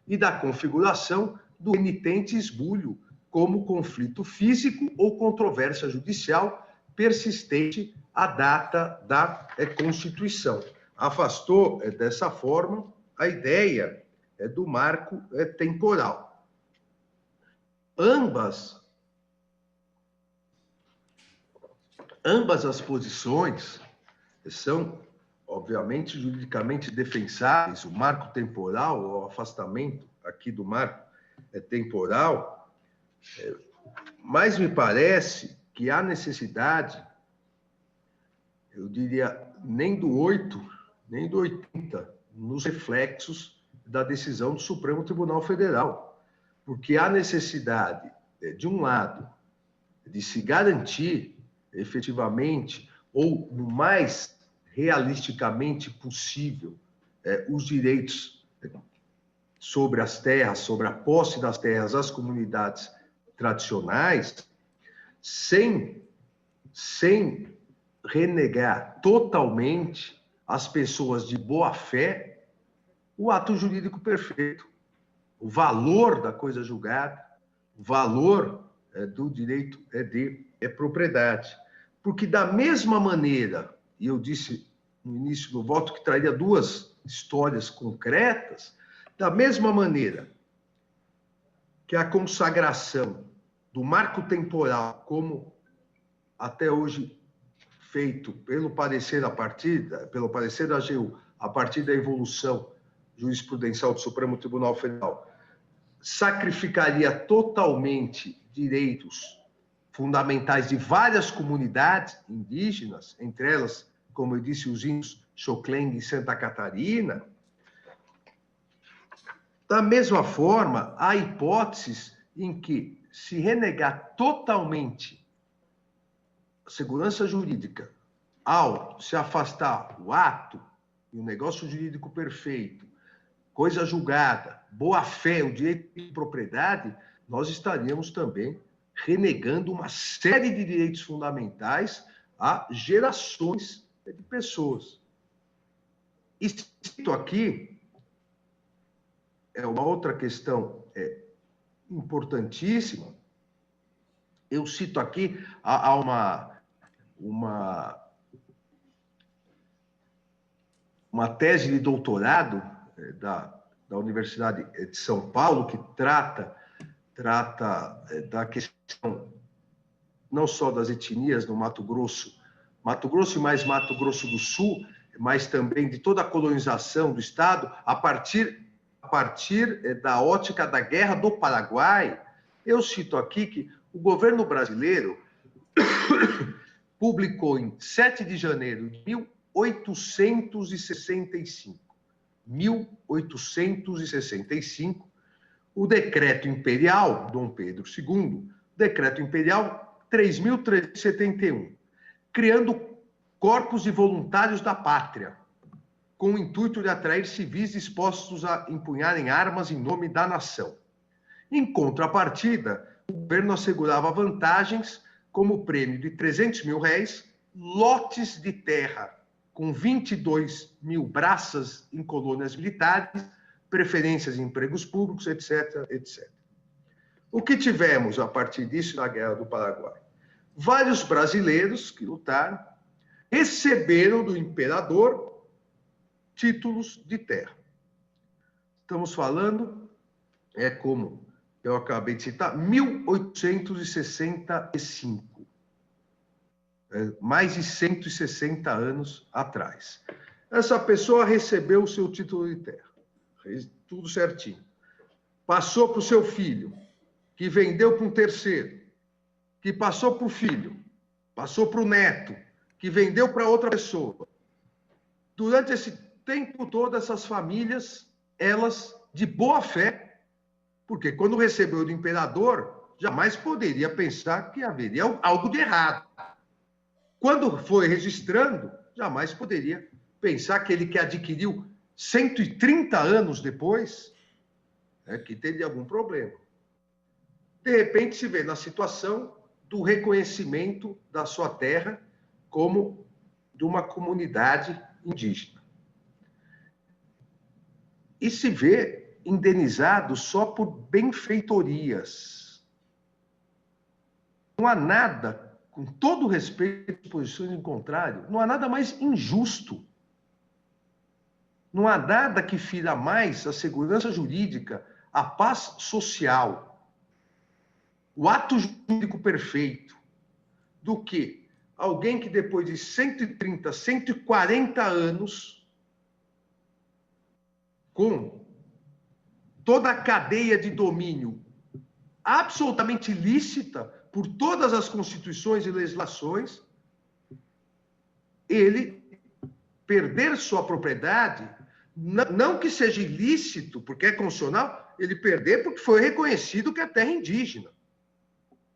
e da configuração do renitente esbulho como conflito físico ou controvérsia judicial persistente à data da Constituição. Afastou, dessa forma, a ideia do marco temporal. Ambas as posições são, obviamente, juridicamente defensáveis. O marco temporal, o afastamento aqui do marco temporal, mas me parece que há necessidade, eu diria, nem do 8, nem do 80, nos reflexos da decisão do Supremo Tribunal Federal, porque há necessidade, de um lado, de se garantir efetivamente, ou no mais realisticamente possível, os direitos sobre as terras, sobre a posse das terras às comunidades tradicionais, sem renegar totalmente às pessoas de boa fé o ato jurídico perfeito, o valor da coisa julgada, o valor do direito de propriedade. Porque da mesma maneira, e eu disse no início do voto que traria duas histórias concretas, da mesma maneira que a consagração do marco temporal, como até hoje feito pelo parecer da AGU, a partir da evolução jurisprudencial do Supremo Tribunal Federal, sacrificaria totalmente direitos fundamentais de várias comunidades indígenas, entre elas, como eu disse, os índios Xoclengue e Santa Catarina. Da mesma forma, há hipóteses em que, se renegar totalmente a segurança jurídica ao se afastar o ato e o negócio jurídico perfeito, coisa julgada, boa-fé, o direito de propriedade, nós estaríamos também renegando uma série de direitos fundamentais a gerações de pessoas. E cito aqui, é uma outra questão importantíssima, eu cito aqui há uma tese de doutorado da Universidade de São Paulo que trata da questão não só das etnias no Mato Grosso e mais Mato Grosso do Sul, mas também de toda a colonização do Estado, a partir da ótica da Guerra do Paraguai. Eu cito aqui que o governo brasileiro publicou em 7 de janeiro de 1865, o decreto imperial, Dom Pedro II, decreto imperial 3.371, criando corpos de voluntários da pátria, com o intuito de atrair civis dispostos a empunharem armas em nome da nação. Em contrapartida, o governo assegurava vantagens como prêmio de R$300 mil, lotes de terra com 22 mil braças em colônias militares, preferências em empregos públicos, etc., etc. O que tivemos a partir disso na Guerra do Paraguai? Vários brasileiros que lutaram receberam do imperador títulos de terra. Estamos falando, como eu acabei de citar, 1865. Mais de 160 anos atrás. Essa pessoa recebeu o seu título de terra, tudo certinho. Passou para o seu filho, que vendeu para um terceiro, que passou para o filho, passou para o neto, que vendeu para outra pessoa. Durante esse tempo todo, essas famílias, elas, de boa fé, porque quando recebeu do imperador, jamais poderia pensar que haveria algo de errado. Quando foi registrando, jamais poderia pensar que ele que adquiriu 130 anos depois, que teria algum problema. De repente, se vê na situação do reconhecimento da sua terra como de uma comunidade indígena. E se vê indenizado só por benfeitorias. Não há nada, com todo o respeito às posições em contrário, não há nada mais injusto. Não há nada que fira mais a segurança jurídica, a paz social, o ato jurídico perfeito, do que alguém que depois de 130, 140 anos, com toda a cadeia de domínio absolutamente lícita por todas as constituições e legislações, ele perder sua propriedade, não que seja ilícito, porque é constitucional, ele perder porque foi reconhecido que é terra indígena.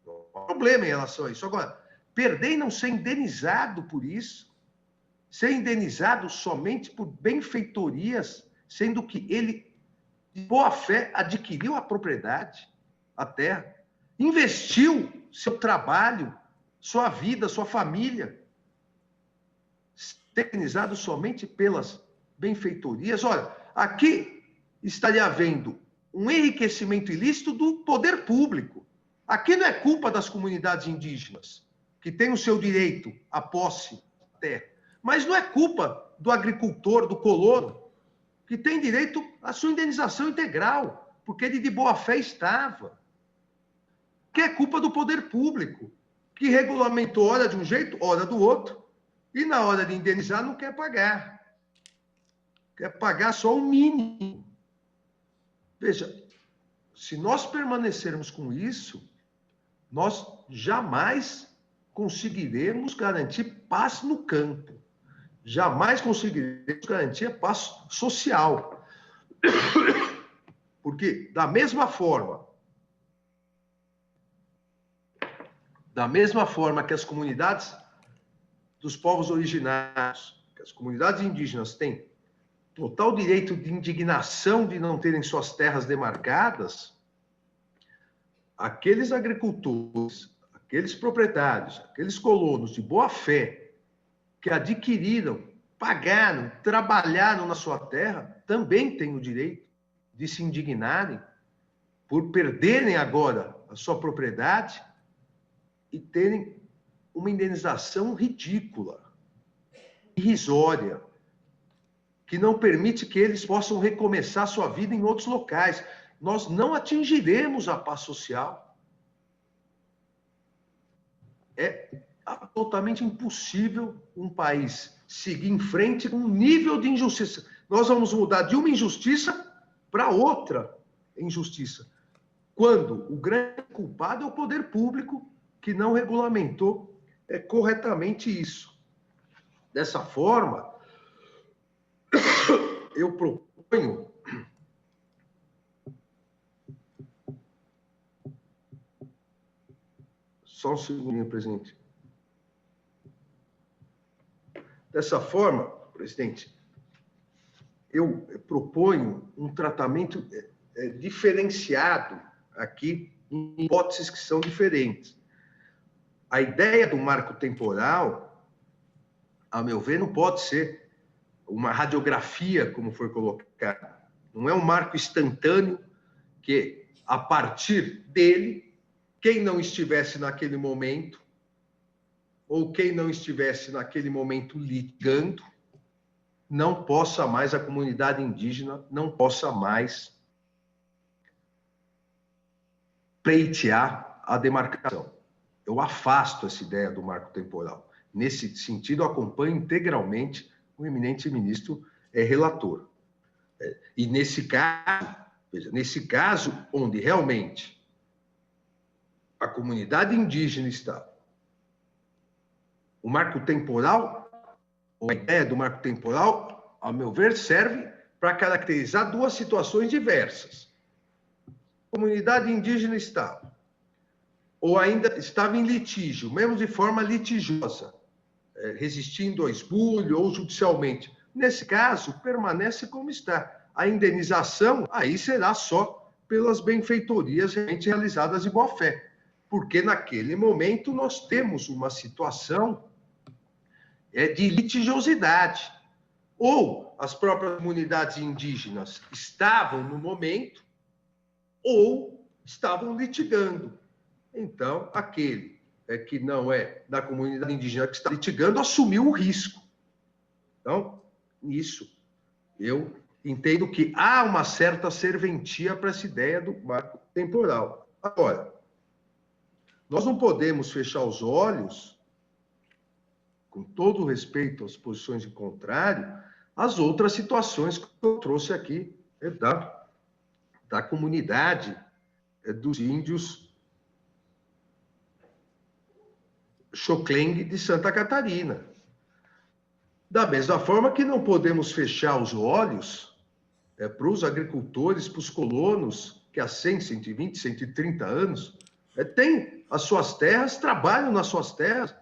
Não há problema em relação a isso. Agora, perder e não ser indenizado por isso, ser indenizado somente por benfeitorias, sendo que ele, de boa fé, adquiriu a propriedade, a terra, investiu seu trabalho, sua vida, sua família, indenizado somente pelas benfeitorias. Olha, aqui estaria havendo um enriquecimento ilícito do poder público. Aqui não é culpa das comunidades indígenas, que têm o seu direito à posse da terra, mas não é culpa do agricultor, do colono, que tem direito à sua indenização integral, porque ele de boa fé estava. Que é culpa do poder público, que regulamentou hora de um jeito, hora do outro, e na hora de indenizar não quer pagar. Quer pagar só o mínimo. Veja, se nós permanecermos com isso, nós jamais conseguiremos garantir paz no campo. Jamais conseguiremos garantir a paz social. Porque, da mesma forma que as comunidades dos povos originários, que as comunidades indígenas têm total direito de indignação de não terem suas terras demarcadas, aqueles agricultores, aqueles proprietários, aqueles colonos de boa fé que adquiriram, pagaram, trabalharam na sua terra, também têm o direito de se indignarem por perderem agora a sua propriedade e terem uma indenização ridícula, irrisória, que não permite que eles possam recomeçar sua vida em outros locais. Nós não atingiremos a paz social. É totalmente impossível um país seguir em frente com um nível de injustiça. Nós vamos mudar de uma injustiça para outra injustiça, quando o grande culpado é o poder público que não regulamentou corretamente isso. Dessa forma, eu proponho só um segundinho, presidente. Dessa forma, presidente, eu proponho um tratamento diferenciado aqui, em hipóteses que são diferentes. A ideia do marco temporal, a meu ver, não pode ser uma radiografia, como foi colocado. Não é um marco instantâneo que, a partir dele, quem não estivesse naquele momento, ou quem não estivesse naquele momento litigando, não possa mais, a comunidade indígena não possa mais pleitear a demarcação. Eu afasto essa ideia do marco temporal. Nesse sentido, acompanho integralmente o eminente ministro relator. E nesse caso, veja, nesse caso onde realmente a comunidade indígena está, o marco temporal, ou a ideia do marco temporal, a meu ver, serve para caracterizar duas situações diversas. A comunidade indígena estava, ou ainda estava em litígio, mesmo de forma litigiosa, resistindo ao esbulho ou judicialmente. Nesse caso, permanece como está. A indenização aí será só pelas benfeitorias realmente realizadas de boa-fé, porque naquele momento nós temos uma situação de litigiosidade. Ou as próprias comunidades indígenas estavam no momento, ou estavam litigando. Então, aquele que não é da comunidade indígena que está litigando assumiu o risco. Então, nisso, eu entendo que há uma certa serventia para essa ideia do marco temporal. Agora, nós não podemos fechar os olhos, com todo o respeito às posições de contrário, às outras situações que eu trouxe aqui da comunidade dos índios Xoclengue de Santa Catarina. Da mesma forma que não podemos fechar os olhos para os agricultores, para os colonos, que há 100, 120, 130 anos têm as suas terras, trabalham nas suas terras,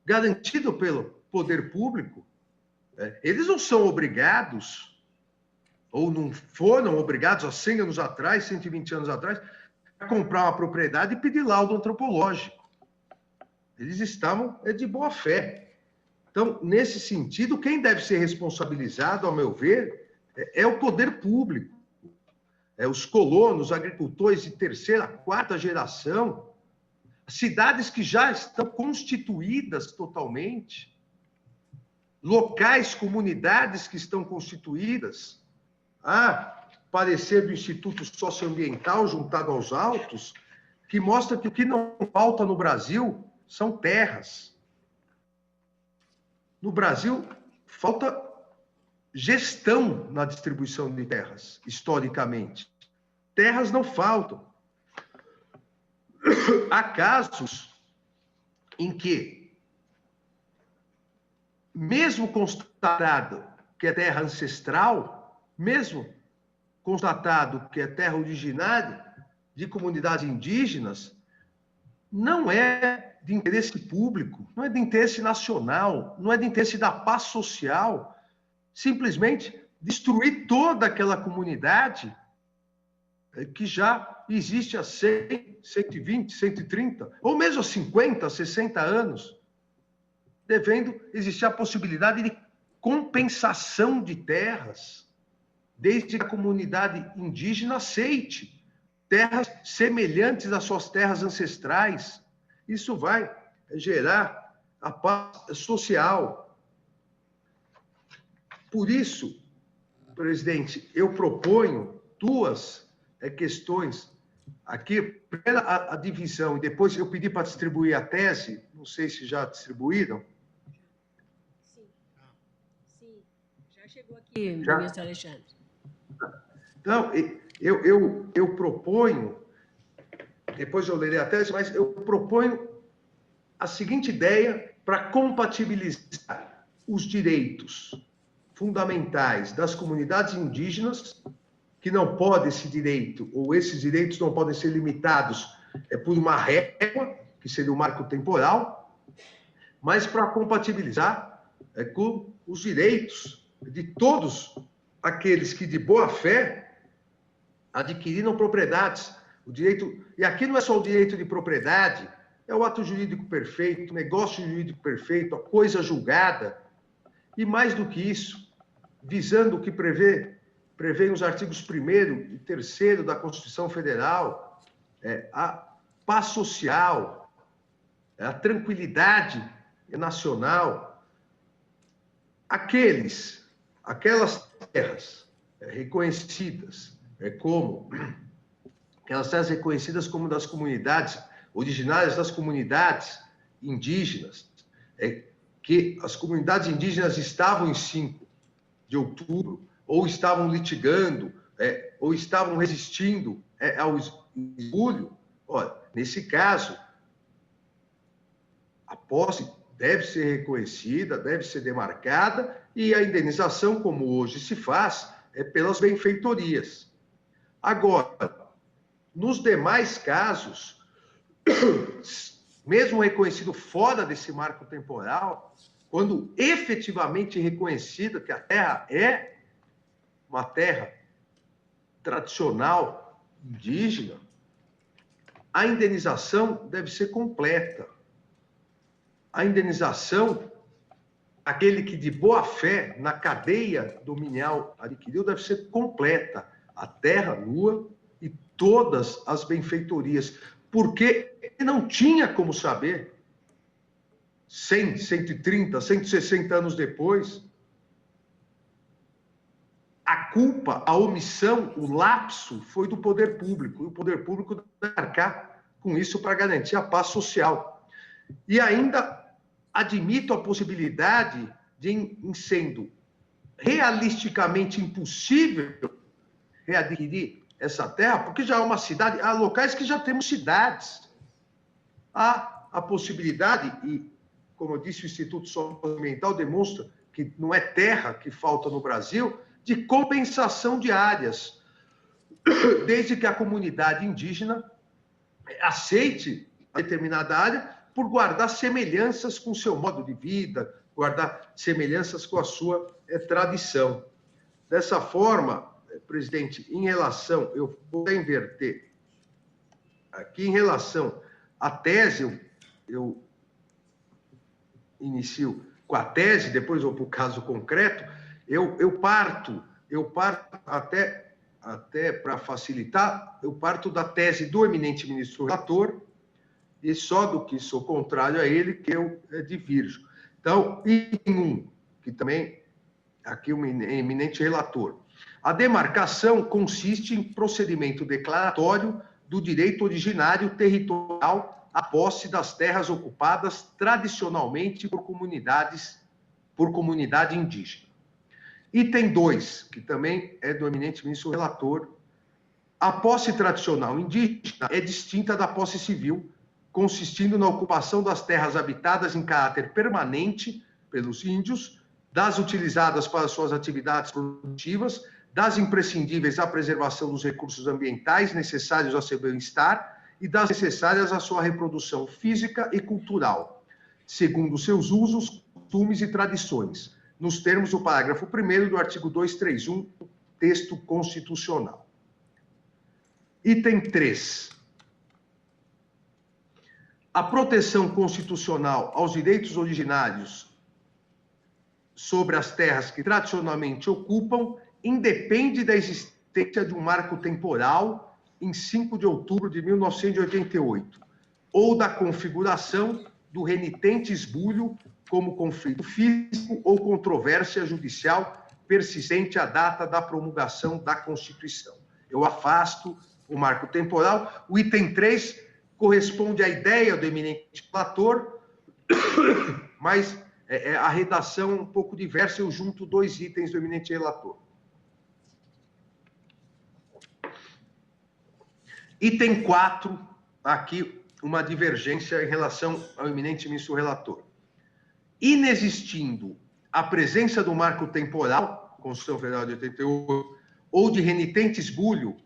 garantido pelo poder público. Eles não são obrigados, ou não foram obrigados há 100 anos atrás, 120 anos atrás, a comprar uma propriedade e pedir laudo antropológico. Eles estavam de boa fé. Então, nesse sentido, quem deve ser responsabilizado, ao meu ver, é o poder público. Os colonos, os agricultores de terceira, quarta geração, cidades que já estão constituídas totalmente, locais, comunidades que estão constituídas. Há parecer do Instituto Socioambiental juntado aos autos, que mostra que o que não falta no Brasil são terras. No Brasil, falta gestão na distribuição de terras, historicamente. Terras não faltam. Há casos em que, mesmo constatado que é terra ancestral, mesmo constatado que é terra originária de comunidades indígenas, não é de interesse público, não é de interesse nacional, não é de interesse da paz social, simplesmente destruir toda aquela comunidade que já existe há 100, 120, 130, ou mesmo há 50, 60 anos, devendo existir a possibilidade de compensação de terras, desde que a comunidade indígena aceite terras semelhantes às suas terras ancestrais. Isso vai gerar a paz social. Por isso, presidente, eu proponho duas questões aqui. Primeiro, a divisão, e depois eu pedi para distribuir a tese, não sei se já distribuíram. Sim, já chegou aqui, Já? ministro Alexandre. Então, eu proponho, depois eu lerei a tese, mas eu proponho a seguinte ideia para compatibilizar os direitos fundamentais das comunidades indígenas, que não pode esse direito, ou esses direitos não podem ser limitados por uma régua, que seria o marco temporal, mas para compatibilizar com os direitos de todos aqueles que, de boa fé, adquiriram propriedades. O direito, e aqui não é só o direito de propriedade, é o ato jurídico perfeito, o negócio jurídico perfeito, a coisa julgada, e mais do que isso, visando o que prevê os artigos 1º e 3º da Constituição Federal, a paz social, a tranquilidade nacional, aquelas terras reconhecidas como aquelas terras reconhecidas como das comunidades originárias das comunidades indígenas, que as comunidades indígenas estavam em 5 de outubro, ou estavam litigando, ou estavam resistindo ao esbulho. Olha, nesse caso, a posse deve ser reconhecida, deve ser demarcada, e a indenização, como hoje se faz, é pelas benfeitorias. Agora, nos demais casos, mesmo reconhecido fora desse marco temporal, quando efetivamente reconhecida que a terra é uma terra tradicional indígena, a indenização deve ser completa. A indenização, aquele que de boa fé na cadeia dominial adquiriu, deve ser completa. A terra nua e todas as benfeitorias, porque não tinha como saber, 100, 130, 160 anos depois, a culpa, a omissão, o lapso foi do poder público, e o poder público deve arcar com isso para garantir a paz social. E ainda admito a possibilidade de, em sendo realisticamente impossível readquirir essa terra, porque já é uma cidade, há locais que já temos cidades. Há a possibilidade, e como eu disse, o Instituto Socioambiental demonstra que não é terra que falta no Brasil, de compensação de áreas, desde que a comunidade indígena aceite a determinada área por guardar semelhanças com o seu modo de vida, guardar semelhanças com a sua tradição. Dessa forma, presidente, em relação, eu vou inverter, aqui em relação à tese, eu inicio com a tese, depois vou para o caso concreto, eu parto até para facilitar, eu parto da tese do eminente ministro relator, e só do que sou contrário a ele que eu divirjo. Então, item 1, que também aqui o eminente relator. A demarcação consiste em procedimento declaratório do direito originário territorial à posse das terras ocupadas tradicionalmente por comunidade indígena. Item 2, que também é do eminente ministro relator. A posse tradicional indígena é distinta da posse civil, consistindo na ocupação das terras habitadas em caráter permanente pelos índios, das utilizadas para suas atividades produtivas, das imprescindíveis à preservação dos recursos ambientais necessários ao seu bem-estar e das necessárias à sua reprodução física e cultural, segundo seus usos, costumes e tradições, nos termos do parágrafo 1º do artigo 231 do texto constitucional. Item 3. A proteção constitucional aos direitos originários sobre as terras que tradicionalmente ocupam independe da existência de um marco temporal em 5 de outubro de 1988, ou da configuração do renitente esbulho como conflito físico ou controvérsia judicial persistente à data da promulgação da Constituição. Eu afasto o marco temporal. O item 3 corresponde à ideia do eminente relator, mas a redação um pouco diversa, eu junto 2 itens do eminente relator. Item 4, aqui uma divergência em relação ao eminente ministro relator. Inexistindo a presença do marco temporal, Constituição Federal de 88, ou de renitente esbulho,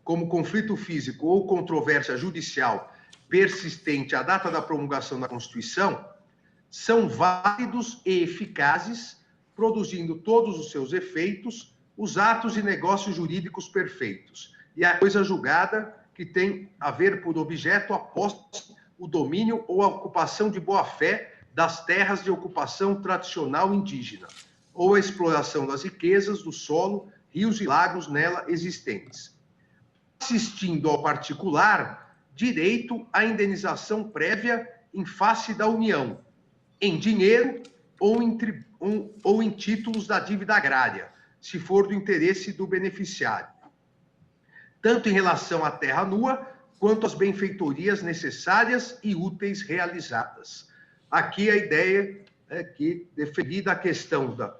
como conflito físico ou controvérsia judicial persistente à data da promulgação da Constituição, são válidos e eficazes, produzindo todos os seus efeitos, os atos e negócios jurídicos perfeitos, e a coisa julgada que tem a ver por objeto a posse, o domínio ou a ocupação de boa-fé das terras de ocupação tradicional indígena, ou a exploração das riquezas do solo, rios e lagos nela existentes. Assistindo ao particular, direito à indenização prévia em face da União, em dinheiro ou em títulos da dívida agrária, se for do interesse do beneficiário, tanto em relação à terra nua, quanto às benfeitorias necessárias e úteis realizadas. Aqui a ideia é que, definida a questão da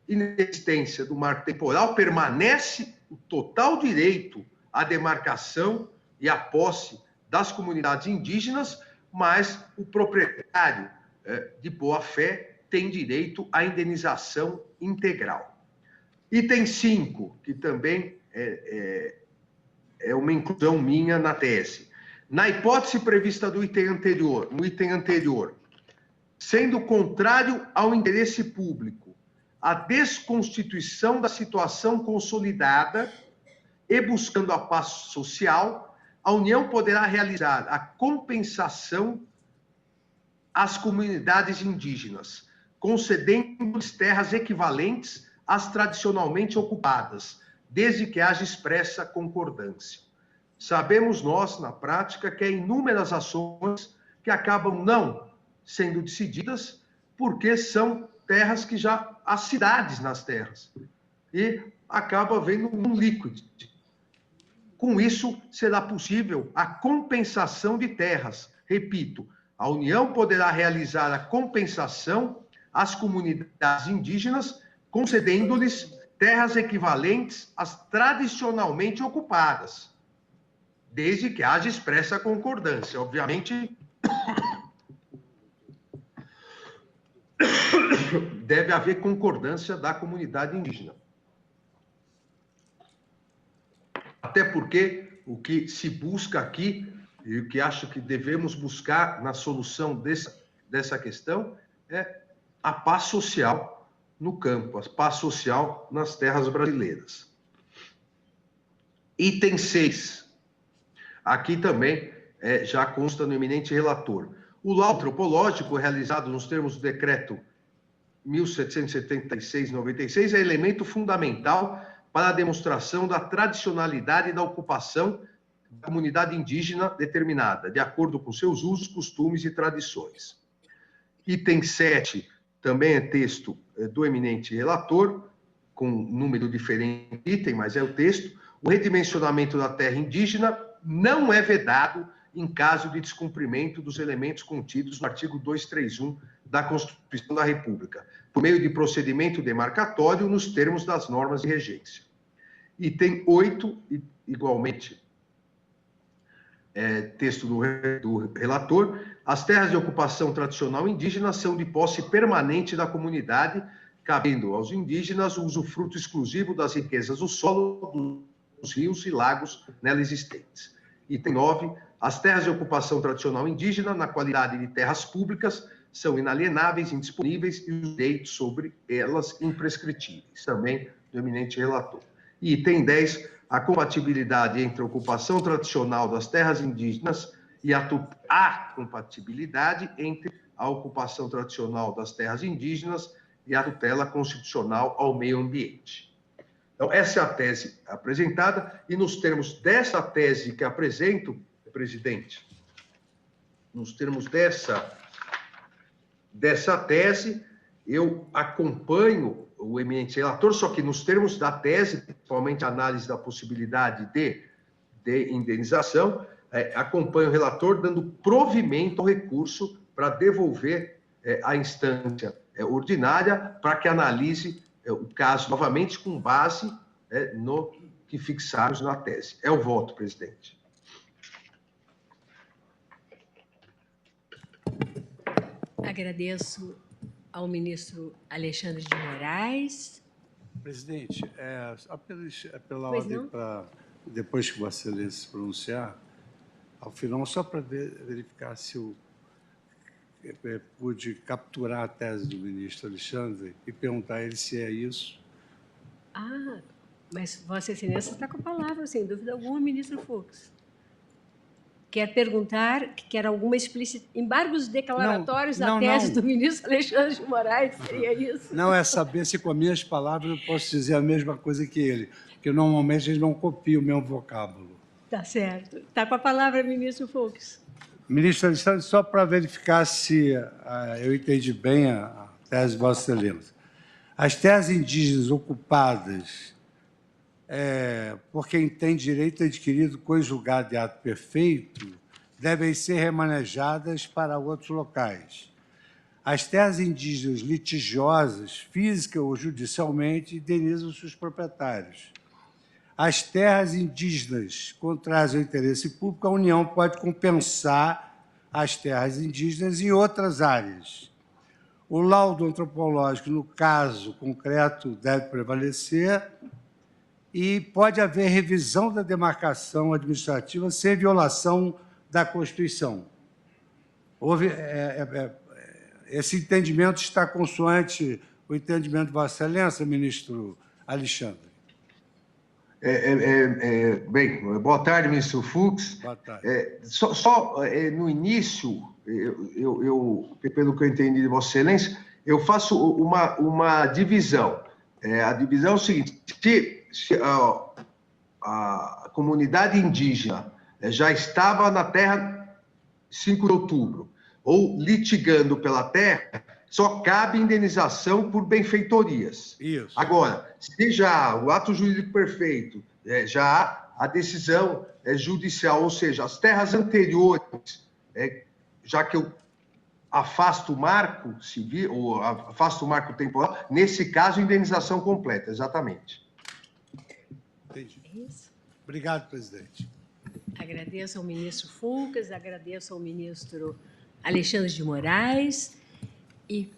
inexistência do marco temporal, permanece o total direito à demarcação e à posse das comunidades indígenas, mas o proprietário de boa-fé tem direito à indenização integral. Item 5, que também é uma inclusão minha na tese. Na hipótese prevista no item anterior, sendo contrário ao interesse público, a desconstituição da situação consolidada e buscando a paz social, a União poderá realizar a compensação às comunidades indígenas, concedendo-lhes terras equivalentes às tradicionalmente ocupadas, desde que haja expressa concordância. Sabemos nós, na prática, que há inúmeras ações que acabam não sendo decididas porque são terras que já há cidades nas terras e acaba havendo um líquido. Com isso, será possível a compensação de terras. Repito, a União poderá realizar a compensação às comunidades indígenas, concedendo-lhes terras equivalentes às tradicionalmente ocupadas, desde que haja expressa concordância. Obviamente, deve haver concordância da comunidade indígena. Até porque o que se busca aqui, e o que acho que devemos buscar na solução dessa questão, é a paz social no campo, a paz social nas terras brasileiras. Item 6. Aqui também já consta no eminente relator. O laudo antropológico realizado nos termos do decreto 1776/96 é elemento fundamental para a demonstração da tradicionalidade da ocupação da comunidade indígena determinada, de acordo com seus usos, costumes e tradições. Item 7 também é texto do eminente relator, com número diferente item, mas é o texto. O redimensionamento da terra indígena não é vedado em caso de descumprimento dos elementos contidos no artigo 231 da Constituição da República, por meio de procedimento demarcatório nos termos das normas de regência. Item 8, igualmente texto do relator, as terras de ocupação tradicional indígena são de posse permanente da comunidade, cabendo aos indígenas o usufruto exclusivo das riquezas do solo, dos rios e lagos nela existentes. Item 9. As terras de ocupação tradicional indígena, na qualidade de terras públicas, são inalienáveis, indisponíveis e os direitos sobre elas imprescritíveis, também do eminente relator. E item 10. A compatibilidade entre a ocupação tradicional das terras indígenas e a compatibilidade entre a ocupação tradicional das terras indígenas e a tutela constitucional ao meio ambiente. Então, essa é a tese apresentada, e nos termos dessa tese que apresento, presidente, nos termos dessa tese, eu acompanho o eminente relator, só que nos termos da tese, principalmente a análise da possibilidade de indenização, acompanho o relator dando provimento ao recurso para devolver à instância ordinária para que analise o caso novamente com base no que fixarmos na tese. É o voto, presidente. Agradeço ao ministro Alexandre de Moraes. Presidente, só pela ordem, depois que Vossa Excelência se pronunciar, ao final, só para verificar se eu pude capturar a tese do ministro Alexandre e perguntar a ele se é isso. Ah, mas Vossa Excelência está com a palavra, sem dúvida alguma, ministro Fux. Quer perguntar, quer alguma embargos declaratórios da tese do ministro Alexandre de Moraes, seria isso? Não, é saber se com as minhas palavras eu posso dizer a mesma coisa que ele, porque normalmente eles não copiam o meu vocábulo. Tá certo. Está com a palavra, ministro Fux. Ministro Alexandre, só para verificar se eu entendi bem a tese de Vossa Excelência. As terras indígenas ocupadas por quem tem direito adquirido conjugado de ato perfeito devem ser remanejadas para outros locais. As terras indígenas litigiosas, física ou judicialmente, indenizam seus proprietários. As terras indígenas contrárias ao interesse público, a União pode compensar as terras indígenas em outras áreas. O laudo antropológico, no caso concreto, deve prevalecer e pode haver revisão da demarcação administrativa sem violação da Constituição. Esse entendimento está consoante o entendimento de Vossa Excelência, ministro Alexandre? Bem, boa tarde, ministro Fux. Boa tarde. No início, pelo que eu entendi de Vossa Excelência, eu faço uma divisão. A divisão é o seguinte: se a comunidade indígena já estava na terra 5 de outubro, ou litigando pela terra, só cabe indenização por benfeitorias. Isso. Agora, se já o ato jurídico perfeito, já há a decisão judicial, ou seja, as terras anteriores, já que eu afasto o marco civil, ou afasto o marco temporal, nesse caso, indenização completa, exatamente. Entendi. Obrigado, presidente. Agradeço ao ministro Fux, agradeço ao ministro Alexandre de Moraes e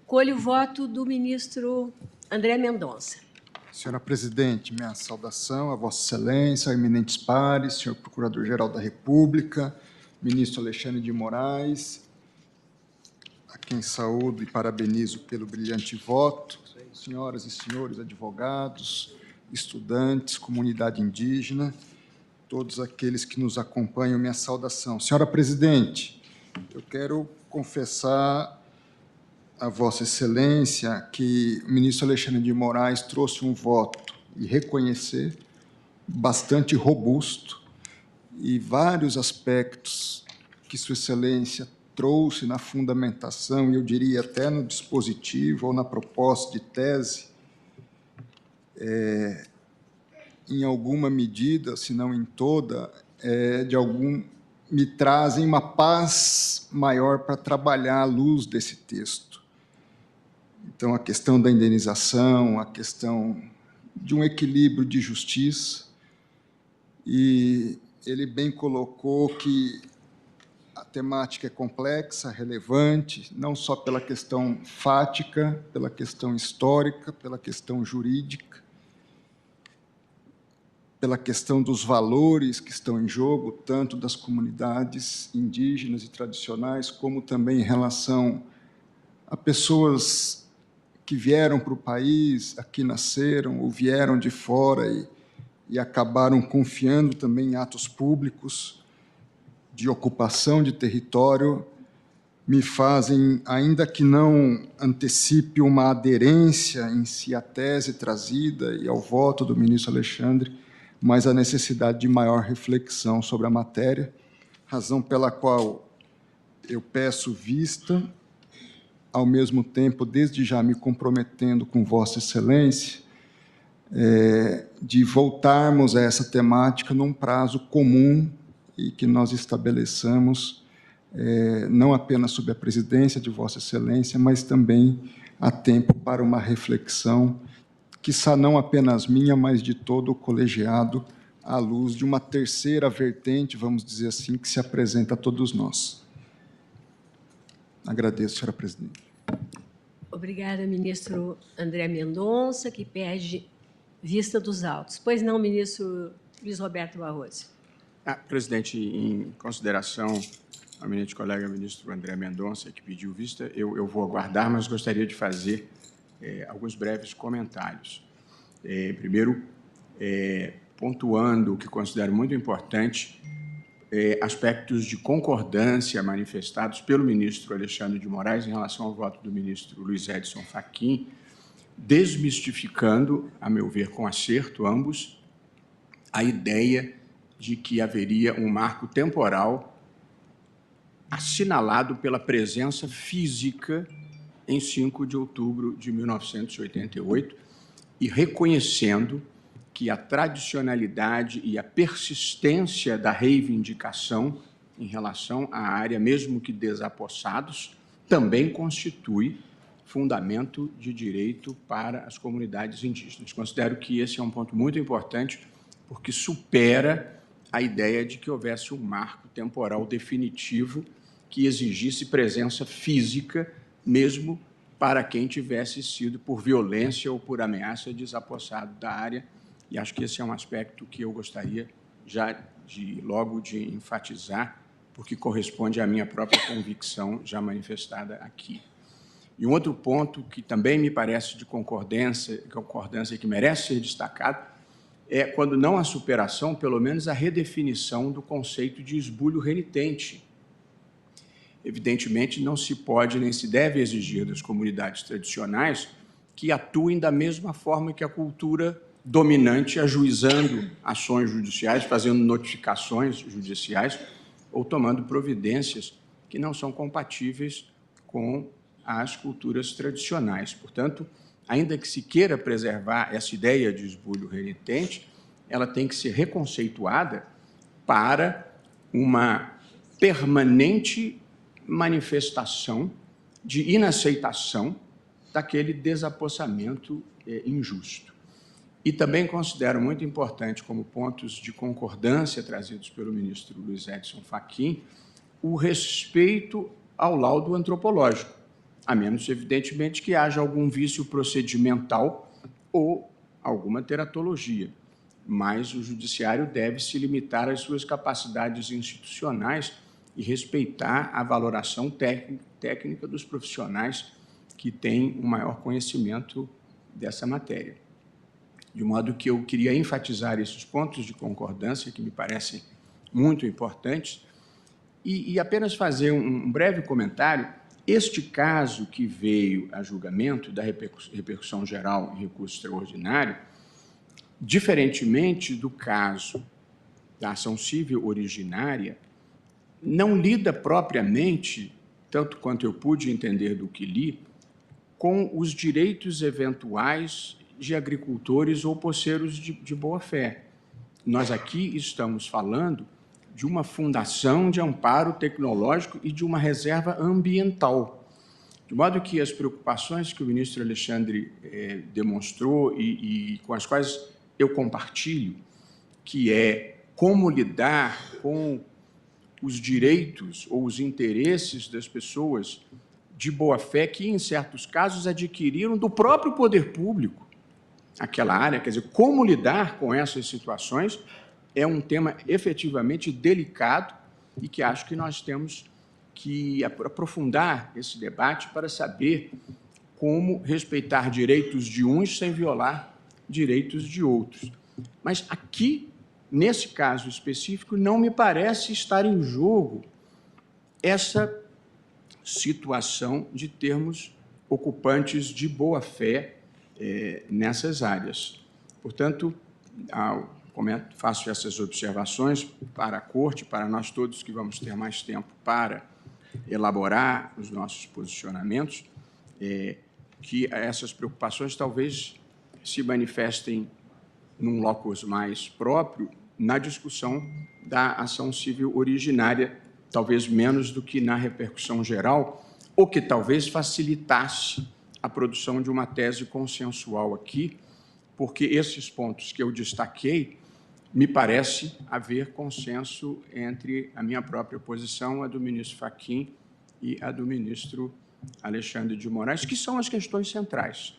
colho o voto do ministro André Mendonça. Senhora presidente, minha saudação a Vossa Excelência, a eminentes pares, senhor Procurador-Geral da República, ministro Alexandre de Moraes, a quem saúdo e parabenizo pelo brilhante voto, senhoras e senhores advogados, estudantes, comunidade indígena, todos aqueles que nos acompanham, minha saudação. Senhora presidente, eu quero confessar a Vossa Excelência que o ministro Alexandre de Moraes trouxe um voto e reconhecer bastante robusto e vários aspectos que Sua Excelência trouxe na fundamentação, e eu diria até no dispositivo ou na proposta de tese, em alguma medida, se não em toda, me trazem uma paz maior para trabalhar à luz desse texto. Então, a questão da indenização, a questão de um equilíbrio de justiça, e ele bem colocou que a temática é complexa, relevante, não só pela questão fática, pela questão histórica, pela questão jurídica, pela questão dos valores que estão em jogo, tanto das comunidades indígenas e tradicionais, como também em relação a pessoas que vieram para o país, aqui nasceram ou vieram de fora e acabaram confiando também em atos públicos de ocupação de território, me fazem, ainda que não antecipe uma aderência em si à tese trazida e ao voto do ministro Alexandre, mas a necessidade de maior reflexão sobre a matéria, razão pela qual eu peço vista, ao mesmo tempo, desde já me comprometendo com Vossa Excelência, de voltarmos a essa temática num prazo comum e que nós estabeleçamos, não apenas sob a presidência de Vossa Excelência, mas também a tempo para uma reflexão, quiçá não apenas minha, mas de todo o colegiado, à luz de uma terceira vertente, vamos dizer assim, que se apresenta a todos nós. Agradeço, senhora presidente. Obrigada, ministro André Mendonça, que pede vista dos autos. Pois não, ministro Luiz Roberto Barroso. Presidente, em consideração ao eminente colega ministro André Mendonça, que pediu vista, eu vou aguardar, mas gostaria de fazer alguns breves comentários. Primeiro, pontuando o que considero muito importante, aspectos de concordância manifestados pelo ministro Alexandre de Moraes em relação ao voto do ministro Luiz Edson Fachin, desmistificando, a meu ver, com acerto, ambos, a ideia de que haveria um marco temporal assinalado pela presença física em 5 de outubro de 1988 e reconhecendo que a tradicionalidade e a persistência da reivindicação em relação à área, mesmo que desapossados, também constitui fundamento de direito para as comunidades indígenas. Considero que esse é um ponto muito importante, porque supera a ideia de que houvesse um marco temporal definitivo que exigisse presença física, mesmo para quem tivesse sido, por violência ou por ameaça, desapossado da área. E acho que esse é um aspecto que eu gostaria já logo de enfatizar, porque corresponde à minha própria convicção já manifestada aqui. E um outro ponto que também me parece de concordância que merece ser destacado é, quando não a superação, pelo menos a redefinição do conceito de esbulho renitente. Evidentemente, não se pode nem se deve exigir das comunidades tradicionais que atuem da mesma forma que a cultura dominante, ajuizando ações judiciais, fazendo notificações judiciais ou tomando providências que não são compatíveis com as culturas tradicionais. Portanto, ainda que se queira preservar essa ideia de esbulho renitente, ela tem que ser reconceituada para uma permanente manifestação de inaceitação daquele desapossamento injusto. E também considero muito importante, como pontos de concordância trazidos pelo ministro Luiz Edson Fachin, o respeito ao laudo antropológico, a menos, evidentemente, que haja algum vício procedimental ou alguma teratologia. Mas o judiciário deve se limitar às suas capacidades institucionais e respeitar a valoração técnica dos profissionais que têm o maior conhecimento dessa matéria. De modo que eu queria enfatizar esses pontos de concordância que me parecem muito importantes e apenas fazer um breve comentário. Este caso que veio a julgamento da repercussão geral em recurso extraordinário, diferentemente do caso da ação civil originária, não lida propriamente, tanto quanto eu pude entender do que li, com os direitos eventuais de agricultores ou poceiros de boa-fé. Nós aqui estamos falando de uma fundação de amparo tecnológico e de uma reserva ambiental. De modo que as preocupações que o ministro Alexandre demonstrou e com as quais eu compartilho, que é como lidar com os direitos ou os interesses das pessoas de boa-fé que, em certos casos, adquiriram do próprio poder público aquela área. Quer dizer, como lidar com essas situações é um tema efetivamente delicado e que acho que nós temos que aprofundar esse debate para saber como respeitar direitos de uns sem violar direitos de outros. Mas aqui, nesse caso específico, não me parece estar em jogo essa situação de termos ocupantes de boa-fé nessas áreas. Portanto, faço essas observações para a Corte, para nós todos que vamos ter mais tempo para elaborar os nossos posicionamentos, que essas preocupações talvez se manifestem num locus mais próprio na discussão da ação civil originária, talvez menos do que na repercussão geral, ou que talvez facilitasse a produção de uma tese consensual aqui, porque esses pontos que eu destaquei, me parece haver consenso entre a minha própria posição, a do ministro Fachin e a do ministro Alexandre de Moraes, que são as questões centrais.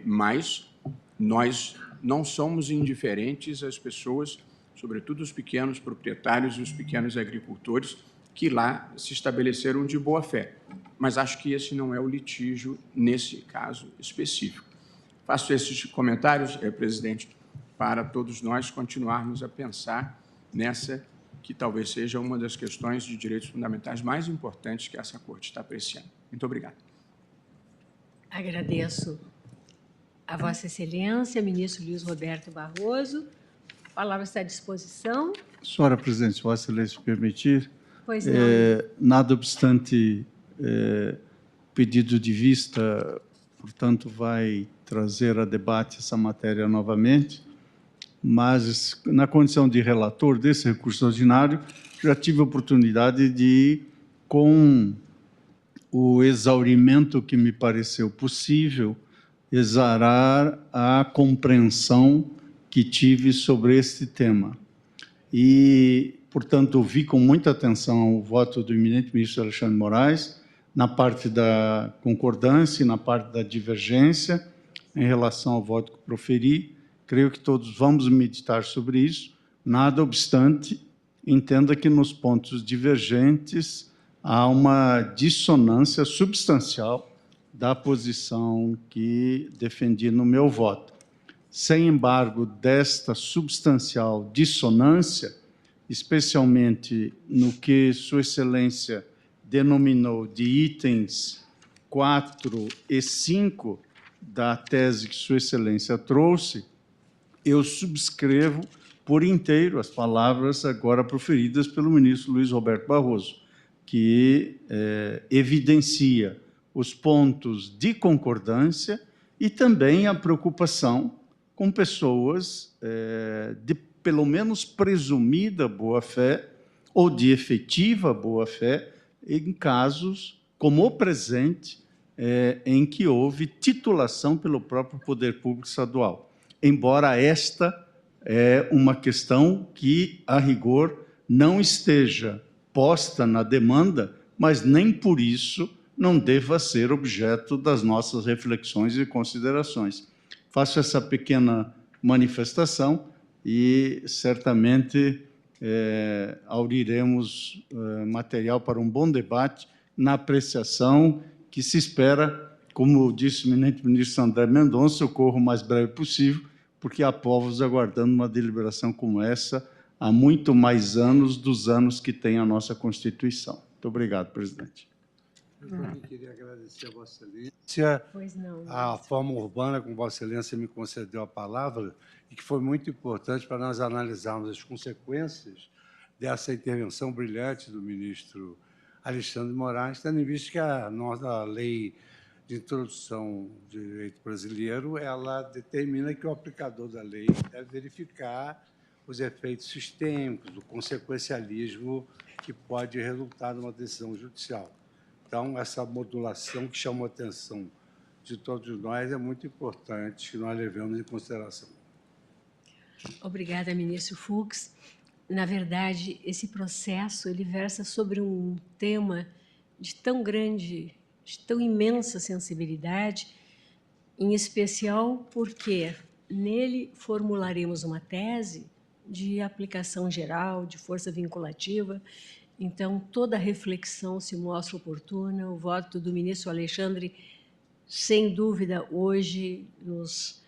Mas nós não somos indiferentes às pessoas, sobretudo os pequenos proprietários e os pequenos agricultores, que lá se estabeleceram de boa-fé. Mas acho que esse não é o litígio nesse caso específico. Faço esses comentários, presidente, para todos nós continuarmos a pensar nessa que talvez seja uma das questões de direitos fundamentais mais importantes que essa Corte está apreciando. Muito obrigado. Agradeço a Vossa Excelência, ministro Luiz Roberto Barroso. A palavra está à disposição. Senhora Presidente, Vossa Excelência permitir, Pois não. nada obstante pedido de vista, portanto, vai trazer a debate essa matéria novamente, mas, na condição de relator desse recurso ordinário, já tive a oportunidade de, com o exaurimento que me pareceu possível, exarar a compreensão que tive sobre este tema. E, portanto, ouvi com muita atenção o voto do eminente ministro Alexandre de Moraes, na parte da concordância e na parte da divergência, em relação ao voto que proferi. Creio que todos vamos meditar sobre isso. Nada obstante, entenda que nos pontos divergentes há uma dissonância substancial da posição que defendi no meu voto. Sem embargo, desta substancial dissonância, especialmente no que Sua Excelência denominou de itens 4 e 5 da tese que Sua Excelência trouxe, eu subscrevo por inteiro as palavras agora proferidas pelo ministro Luiz Roberto Barroso, que evidencia os pontos de concordância e também a preocupação com pessoas de, pelo menos, presumida boa-fé ou de efetiva boa-fé em casos como o presente, em que houve titulação pelo próprio Poder Público Estadual. Embora esta é uma questão que, a rigor, não esteja posta na demanda, mas nem por isso não deva ser objeto das nossas reflexões e considerações. Faço essa pequena manifestação e, certamente, auriremos material para um bom debate na apreciação que se espera, como disse o eminente ministro André Mendonça, ocorra o mais breve possível, porque há povos aguardando uma deliberação como essa há muito mais anos dos anos que tem a nossa Constituição. Muito obrigado, presidente. Eu também queria agradecer a Vossa Excelência a forma urbana como Vossa Excelência me concedeu a palavra e que foi muito importante para nós analisarmos as consequências dessa intervenção brilhante do ministro Alexandre de Moraes, tendo em vista que a nossa lei de introdução do direito brasileiro, ela determina que o aplicador da lei deve verificar os efeitos sistêmicos, o consequencialismo que pode resultar numa decisão judicial. Então, essa modulação que chamou a atenção de todos nós é muito importante que nós levemos em consideração. Obrigada, ministro Fux. Na verdade, esse processo ele versa sobre um tema de tão grande, de tão imensa sensibilidade, em especial porque nele formularemos uma tese de aplicação geral, de força vinculativa. Então, toda reflexão se mostra oportuna. O voto do ministro Alexandre, sem dúvida, hoje nos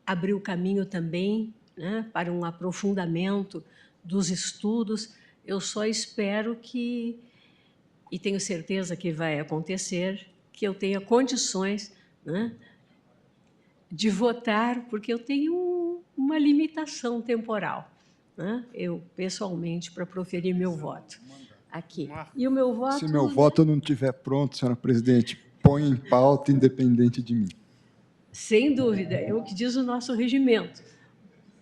abriu caminho também, né, para um aprofundamento dos estudos. Eu só espero que, e tenho certeza que vai acontecer, que eu tenha condições, né, de votar, porque eu tenho uma limitação temporal, né, eu, pessoalmente, para proferir meu voto aqui. E o meu voto... Se meu voto não estiver pronto, senhora presidente, põe em pauta independente de mim. Sem dúvida, é o que diz o nosso regimento.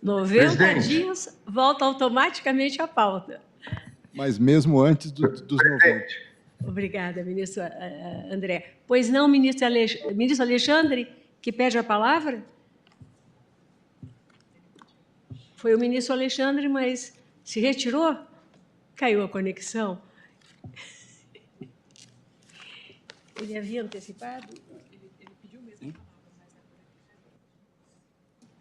90 Presidente. dias, volta automaticamente à pauta. Mas mesmo antes dos 90. Obrigada, ministro André. Pois não, ministro Alexandre, que pede a palavra? Foi o ministro Alexandre, mas se retirou? Caiu a conexão. Ele havia antecipado?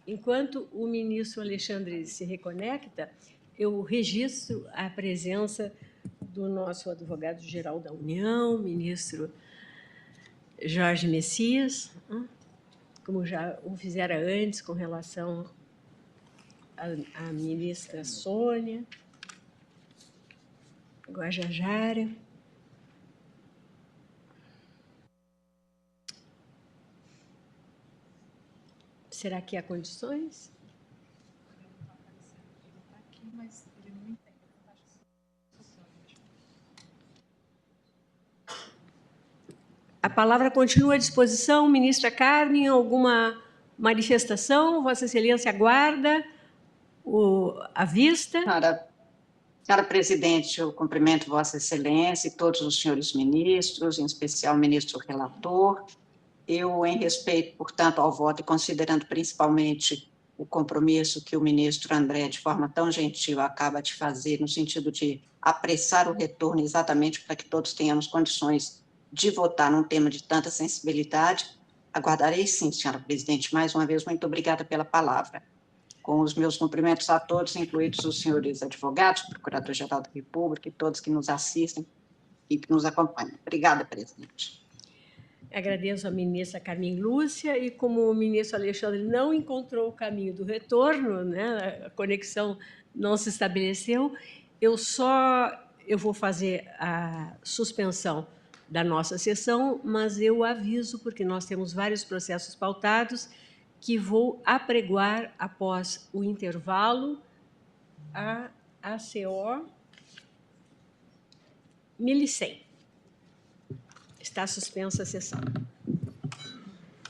Enquanto o ministro Alexandre se reconecta, eu registro a presença do nosso advogado-geral da União, ministro Jorge Messias, como já o fizera antes com relação à ministra Sônia Guajajara. Será que há condições? A palavra continua à disposição. Ministra Carmen, alguma manifestação? Vossa Excelência aguarda a vista. Senhora presidente, eu cumprimento Vossa Excelência e todos os senhores ministros, em especial o ministro relator. Eu, em respeito, portanto, ao voto e considerando principalmente o compromisso que o ministro André, de forma tão gentil, acaba de fazer, no sentido de apressar o retorno exatamente para que todos tenhamos condições de votar num tema de tanta sensibilidade, aguardarei sim, senhora presidente. Mais uma vez, muito obrigada pela palavra. Com os meus cumprimentos a todos, incluídos os senhores advogados, Procurador-Geral da República e todos que nos assistem e que nos acompanham. Obrigada, presidente. Agradeço à ministra Carmen Lúcia, e como o ministro Alexandre não encontrou o caminho do retorno, né, a conexão não se estabeleceu, eu vou fazer a suspensão da nossa sessão, mas eu aviso, porque nós temos vários processos pautados, que vou apregoar, após o intervalo, a ACO 1100. Está suspensa a sessão.